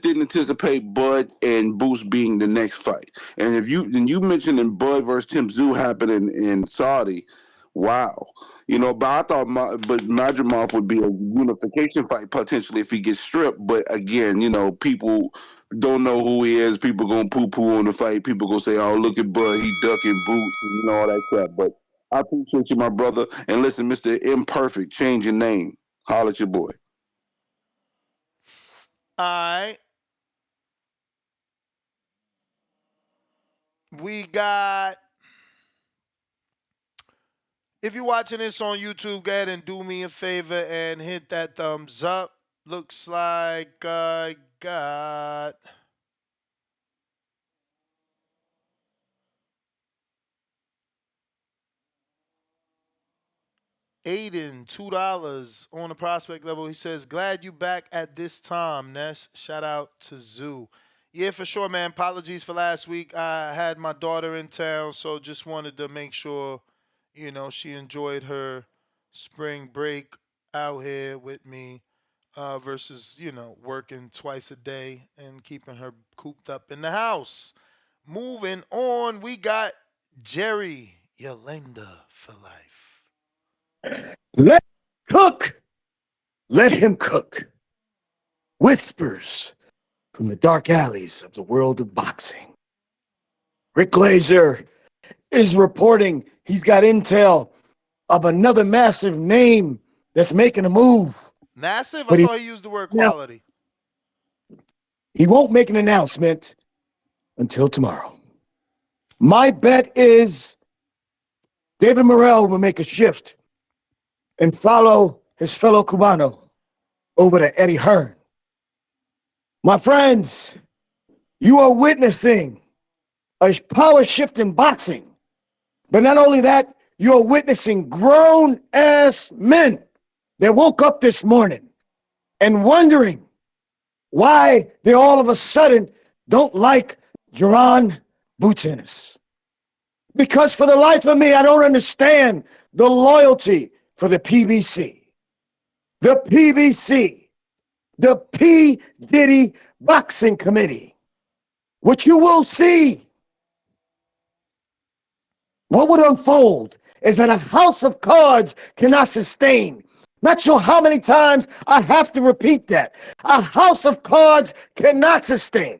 didn't anticipate Bud and Boots being the next fight. And you mentioned in Bud versus Tim Tszyu happening in Saudi, wow. But I thought Matchroom would be a unification fight potentially if he gets stripped. But again, people don't know who he is. People gonna poo-poo on the fight. People gonna say, "Oh, look at Bud, he ducking Boots," and all that crap. But I appreciate you, my brother. And listen, Mr. Imperfect, change your name. Holler at your boy. All right. We got. If you're watching this on YouTube, go ahead and do me a favor and hit that thumbs up. Looks like I got Aiden, $2 on the prospect level. He says, glad you back at this time, Ness. Shout out to Zoo. Yeah, for sure, man. Apologies for last week. I had my daughter in town, so just wanted to make sure, she enjoyed her spring break out here with me versus, working twice a day and keeping her cooped up in the house. Moving on, we got Jerry Yolanda for life. Let cook. Let him cook. Whispers from the dark alleys of the world of boxing. Rick Glazer is reporting he's got intel of another massive name that's making a move. Massive? I thought he used the word quality. He won't make an announcement until tomorrow. My bet is David Morrell will make a shift and follow his fellow Cubano over to Eddie Hearn. My friends, you are witnessing a power shift in boxing. But not only that, you're witnessing grown-ass men that woke up this morning and wondering why they all of a sudden don't like Jaron Ennis. Because for the life of me, I don't understand the loyalty for the PBC. The PBC. The P. Diddy Boxing Committee. What you will see, what would unfold is that a house of cards cannot sustain. Not sure how many times I have to repeat that. A house of cards cannot sustain.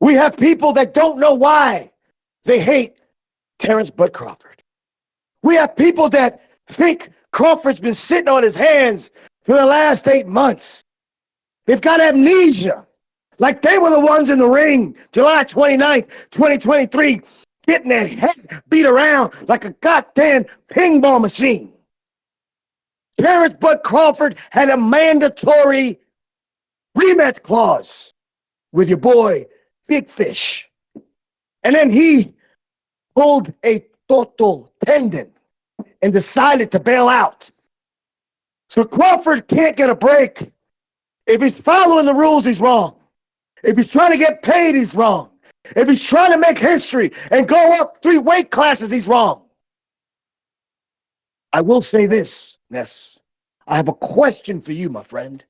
We have people that don't know why they hate Terrence Bud Crawford. We have people that think Crawford's been sitting on his hands for the last 8 months. They've got amnesia. Like they were the ones in the ring, July 29th, 2023, getting their head beat around like a goddamn ping ball machine. Terrence Bud Crawford had a mandatory rematch clause with your boy, Big Fish. And then he pulled a total tendon and decided to bail out. So Crawford can't get a break If he's following the rules, he's wrong. If he's trying to get paid, he's wrong. If he's trying to make history and go up 3 weight classes, he's wrong. I will say this, Ness. I have a question for you, my friend.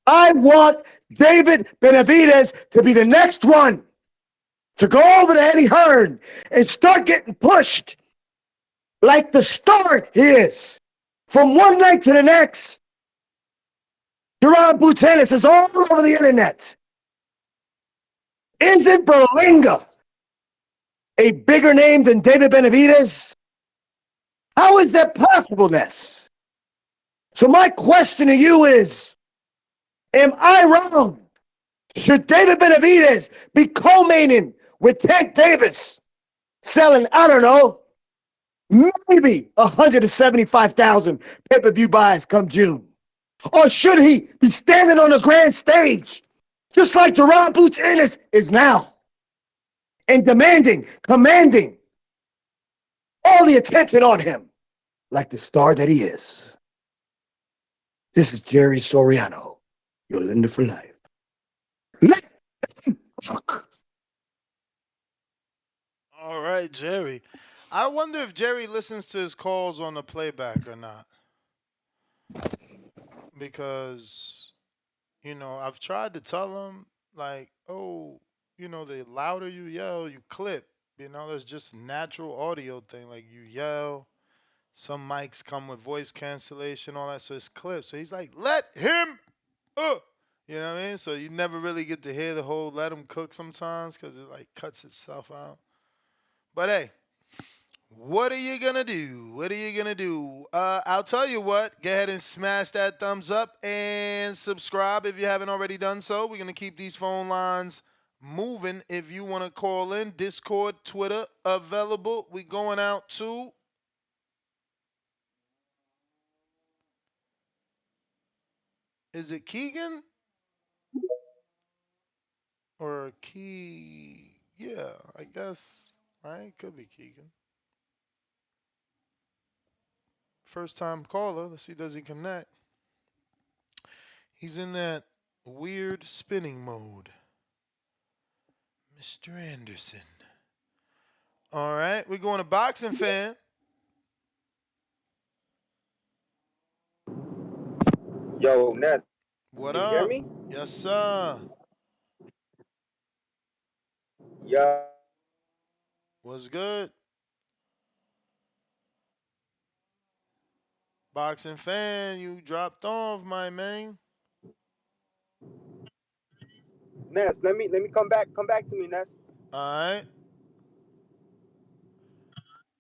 I want David Benavidez to be the next one to go over to Eddie Hearn and start getting pushed like the star he is. From one night to the next, Duran Ennis is all over the internet. Isn't Berlinga a bigger name than David Benavidez? How is that possible, Ness? So my question to you is, am I wrong? Should David Benavidez be co-maining with Tank Davis, selling, I don't know, maybe 175,000 pay-per-view buys come June? Or should he be standing on the grand stage, just like Duran Ennis is now, and commanding all the attention on him, like the star that he is? This is Jerry Soriano, your lender for life. All right, Jerry. I wonder if Jerry listens to his calls on the playback or not. Because, I've tried to tell him, like, oh, the louder you yell, you clip. There's just natural audio thing. Like, you yell. Some mics come with voice cancellation, all that, so it's clipped. So he's like, let him, you know what I mean? So you never really get to hear the whole let him cook sometimes because it, like, cuts itself out. But, hey. What are you going to do? What are you going to do? I'll tell you what. Go ahead and smash that thumbs up and subscribe if you haven't already done so. We're going to keep these phone lines moving. If you want to call in, Discord, Twitter, available. We're going out to... Is it Keegan? Or Key... Yeah, I guess. Right? Could be Keegan. First time caller. Let's see, does he connect? He's in that weird spinning mode. Mr. Anderson. All right, we're going to Boxing Fan. Yo, Ness. What Can you up? hear me? Yes, sir. Yeah. What's good? Boxing Fan, you dropped off, my man. Ness, let me come back to me, Ness. All right.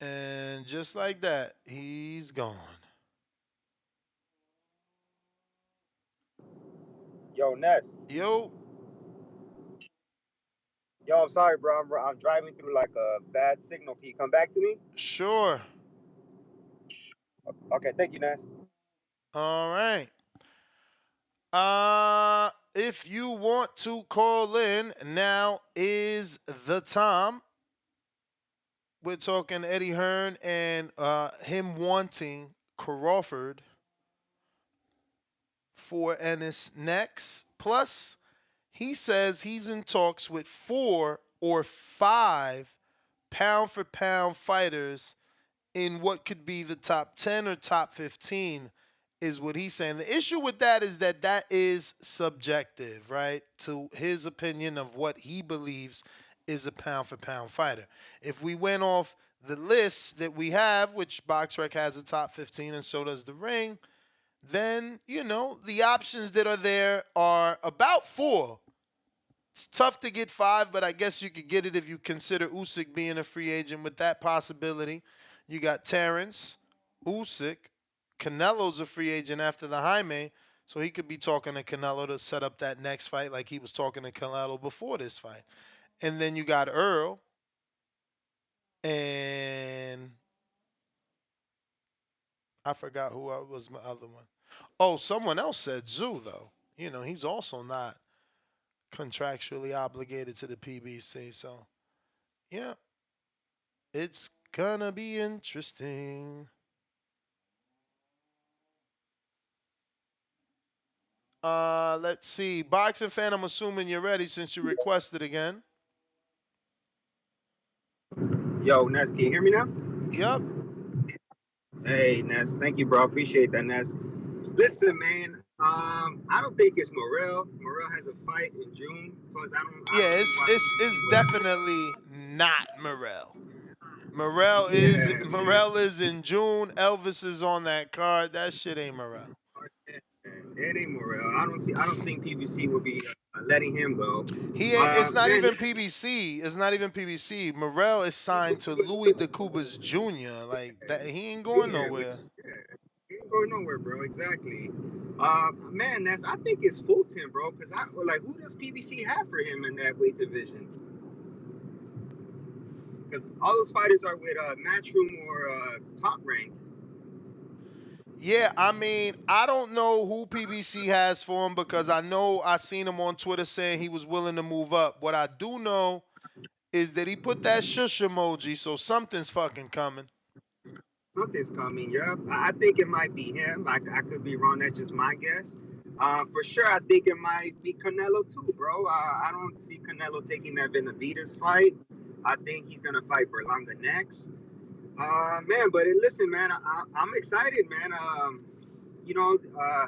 And just like that, he's gone. Yo, Ness. Yo. Yo, I'm sorry, bro. I'm driving through like a bad signal. Can you come back to me? Sure. Okay, thank you, Ness. All right. If you want to call in, now is the time. We're talking Eddie Hearn and him wanting Crawford for Ennis next. Plus, he says he's in talks with 4 or 5 pound-for-pound fighters in what could be the top 10 or top 15 is what he's saying. The issue with that is that is subjective, right? To his opinion of what he believes is a pound-for-pound fighter. If we went off the list that we have, which BoxRec has a top 15 and so does the Ring, then, the options that are there are about 4. It's tough to get 5, but I guess you could get it if you consider Usyk being a free agent with that possibility. You got Terrence, Usyk, Canelo's a free agent after the Jaime, so he could be talking to Canelo to set up that next fight like he was talking to Canelo before this fight. And then you got Earl, and I forgot who was my other one. Oh, someone else said Tszyu, though. He's also not contractually obligated to the PBC, so yeah, it's gonna be interesting. Let's see. Boxing fan, I'm assuming you're ready since you requested again. Yo, Ness, can you hear me now? Yep. Hey, Ness. Thank you, bro. Appreciate that, Ness. Listen, man. I don't think it's Morrell. Morrell has a fight in June. Plus, I Yeah, don't see why it's definitely not Morrell. Morrell Yeah. is in June. Elvis is on that card. That shit ain't Morrell. It ain't Morrell. I don't think PBC will be letting him go. He ain't. It's not Man, even PBC. It's not even PBC. Morrell is signed to Louis DeCubas Jr. Like that. He ain't going nowhere. he ain't going nowhere, bro. Exactly. Man, I think it's Fulton, bro. Cause who does PBC have for him in that weight division? Because all those fighters are with Matchroom or Top Rank. Yeah, I mean, I don't know who PBC has for him because I know I seen him on Twitter saying he was willing to move up. What I do know is that he put that shush emoji, so something's fucking coming. Something's coming, yeah. I think it might be him. I could be wrong. That's just my guess. For sure, I think it might be Canelo too, bro. I don't see Canelo taking that Benavidez fight. I think he's gonna fight Berlanga next. Man, but listen, man, I'm excited, man. You know, uh,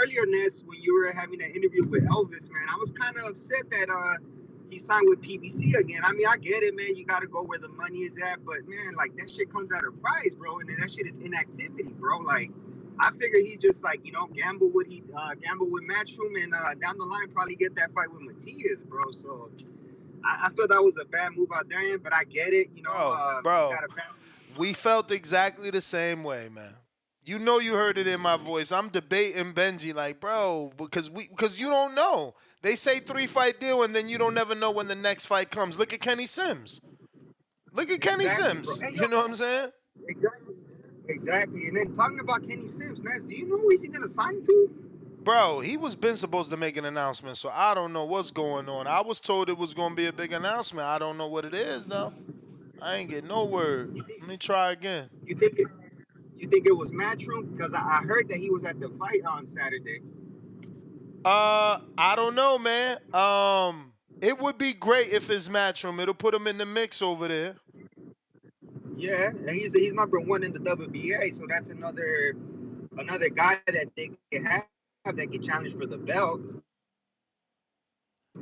earlier, Ness, when you were having that interview with Elvis, man, I was kind of upset that he signed with PBC again. I mean, I get it, man. You got to go where the money is at, but man, like that shit comes at a price, bro, and then that shit is inactivity, bro. Like, I figure he just gamble with Matchroom and down the line probably get that fight with Matias, bro. So I feel that was a bad move out there, but I get it. Bro, we felt exactly the same way, man. You know you heard it in my voice. I'm debating Benji like, bro, because you don't know. They say 3-fight deal and then you don't never know when the next fight comes. Look at Kenny Sims. Look at Kenny Sims. Hey, You know what I'm saying? Exactly. And then talking about Kenny Sims, Ness, do you know who is he gonna sign to? Bro, he was been supposed to make an announcement, so I don't know what's going on. I was told it was gonna be a big announcement. I don't know what it is though. I ain't get no word. Let me try again. You think it was Matchroom? Because I heard that he was at the fight on Saturday. I don't know, man. It would be great if it's Matchroom. It'll put him in the mix over there. Yeah, and he's number one in the WBA, so that's another guy that they can have that can challenge for the belt.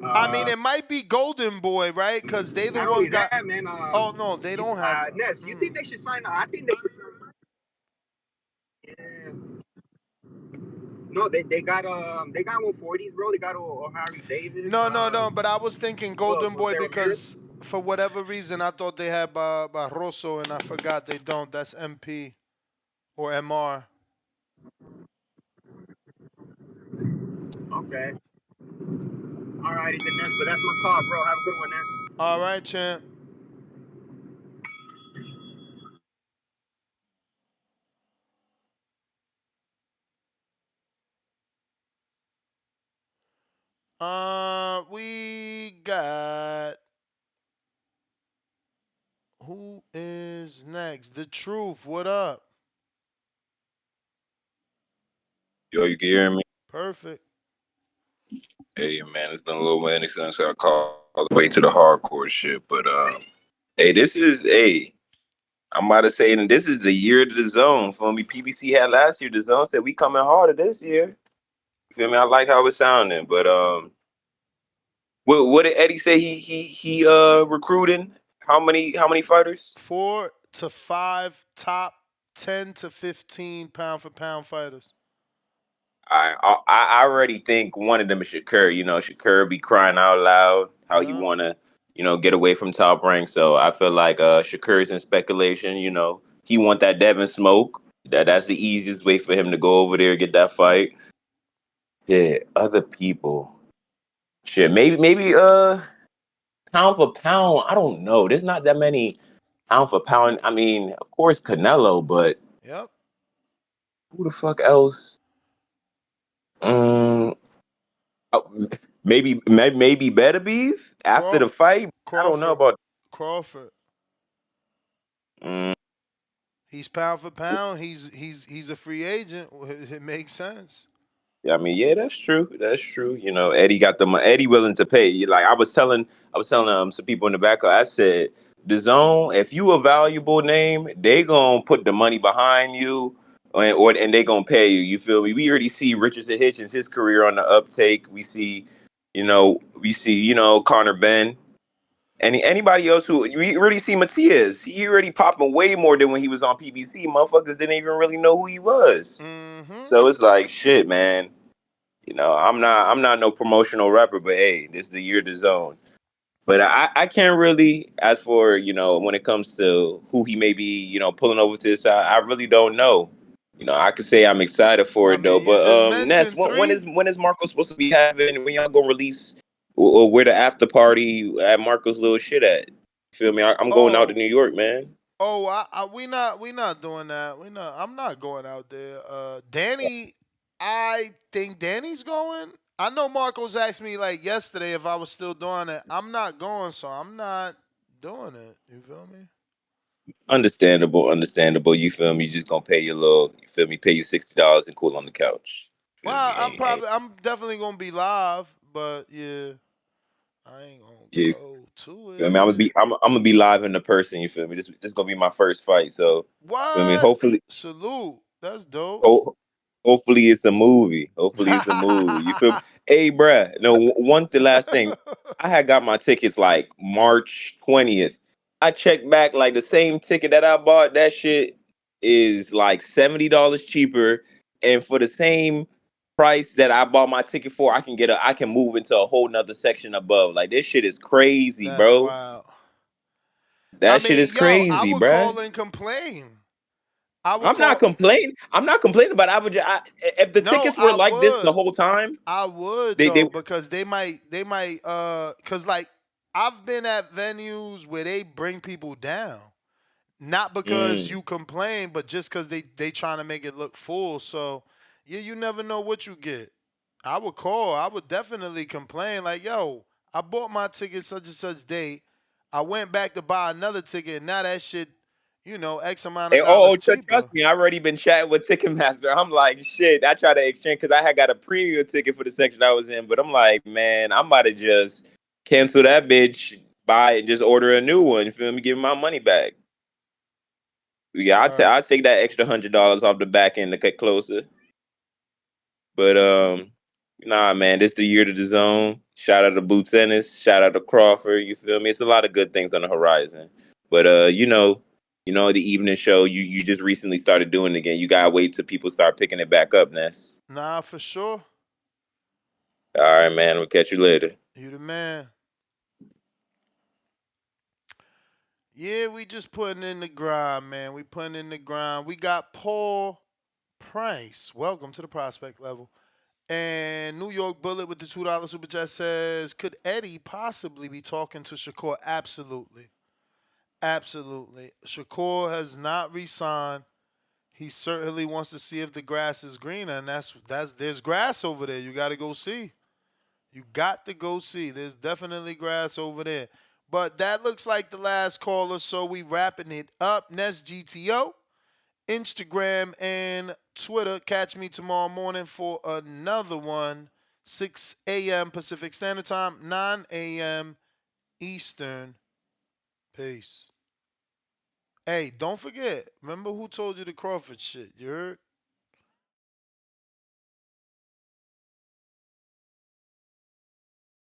I mean, it might be Golden Boy, right? Because they the not one only got. that, man. Oh no, they don't have. Ness, you think they should sign? I think they. Yeah. No, they got 140s, bro. They got O'Harry Davis. No. But I was thinking Golden Boy Sarah because for whatever reason I thought they had Barroso and I forgot they don't. That's MP or MR. Okay. All righty then, Ness. But that's my call, bro. Have a good one, Ness. All right, champ. We got who is next? The Truth. What up? Yo, you can hear me? Perfect. Hey, man, it's been a little minute since I called all the way to the hardcore shit. But, hey, I'm about to say, and this is the year of the zone. For me, PBC had last year. The zone said we coming harder this year. You feel me? I like how it's sounding. But, what did Eddie say he recruiting? How many fighters? 4 to 5 top 10 to 15 pound for pound fighters. I already think one of them is Shakur. You know, Shakur be crying out loud how he want to, get away from Top Rank. So I feel like Shakur's in speculation. You know, he want that Devin smoke. That's the easiest way for him to go over there get that fight. Yeah, other people. Shit, maybe pound for pound. I don't know. There's not that many pound for pound. I mean, of course Canelo, but yep. Who the fuck else? Maybe Benavidez after the fight. I don't know about Crawford. Mm. He's pound for pound. He's a free agent. It makes sense. Yeah, I mean, yeah, that's true. That's true. You know, Eddie got the money. Eddie willing to pay. Like I was telling some people in the back. I said, the zone. If you a valuable name, they gonna put the money behind you, and they gonna pay you. You feel me? We already see Richardson Hitchens, his career on the uptake. We see Connor Ben. Anybody else who we already see Matias, he already popping way more than when he was on PBC. Motherfuckers didn't even really know who he was. So it's like shit, man. I'm not no promotional rapper, but hey, this is the year to zone. But I can't really, as for when it comes to who he may be, pulling over to his side, I really don't know. I could say I'm excited for it though. You just But Ness, mentioned when is Marco supposed to be having? When y'all gonna release or where the after party at Marco's little shit at? Feel me? I'm going out to New York, man. We not doing that. I'm not going out there. Danny, I think Danny's going. I know Marcos asked me like yesterday if I was still doing it. I'm not going, so I'm not doing it. You feel me? Understandable. You feel me? You just gonna pay your little. You feel me? Pay you $60 and cool on the couch. Feel me? Well, I'm definitely gonna be live, but yeah, I ain't Yeah. gonna go to Feel me? I'm gonna it. be I'm gonna be live in the person. You feel me? This gonna be my first fight. So feel me? What? Hopefully, Salute. That's dope. hopefully it's a movie. Hopefully it's a movie. You feel me? Hey, bruh. No, the last thing. I had got my tickets like March 20th. I checked back like the same ticket that I bought. That shit is like $70 cheaper, and for the same price that I bought my ticket for, I can move into a whole nother section above. Like this shit is crazy, That's bro. wild. I That shit is mean, yo, I crazy, would bruh. call and complain. I would I'm not call. complaining. I'm not complaining, but if the No, tickets were like this the whole time, I would they though, because cause like I've been at venues where they bring people down. Not because mm. you complain, but just because they trying to make it look full. So yeah, you never know what you get. I would call. I would definitely complain. Like, yo, I bought my ticket such and such date. I went back to buy another ticket, and now that shit, X amount of And, dollars trust cheaper. me, I already been chatting with Ticketmaster. I'm like, shit. I try to exchange because I had got a premium ticket for the section I was in, but I'm like, man, I'm about to just cancel that bitch, buy it, and just order a new one. You feel me? Give me my money back. Yeah, I take that extra $100 off the back end to get closer. But nah, man, this the year to the zone. Shout out to Boots Ennis. Shout out to Crawford. You feel me? It's a lot of good things on the horizon. But the evening show you just recently started doing it again. You gotta wait till people start picking it back up, Ness. Nah, for sure. All right, man. We'll catch you later. You the man. Yeah, we just putting in the grind, man. We putting in the grind. We got Paul Price. Welcome to the prospect level. And New York Bullet with the $2 super chat says, could Eddie possibly be talking to Shakur? Absolutely. Absolutely. Shakur has not re-signed. He certainly wants to see if the grass is greener, and there's grass over there. You got to go see. You got to go see. There's definitely grass over there. But that looks like the last caller, so we wrapping it up. Nest GTO, Instagram, and Twitter. Catch me tomorrow morning for another one. 6 a.m. Pacific Standard Time, 9 a.m. Eastern. Peace. Hey, don't forget. Remember who told you the Crawford shit? You heard?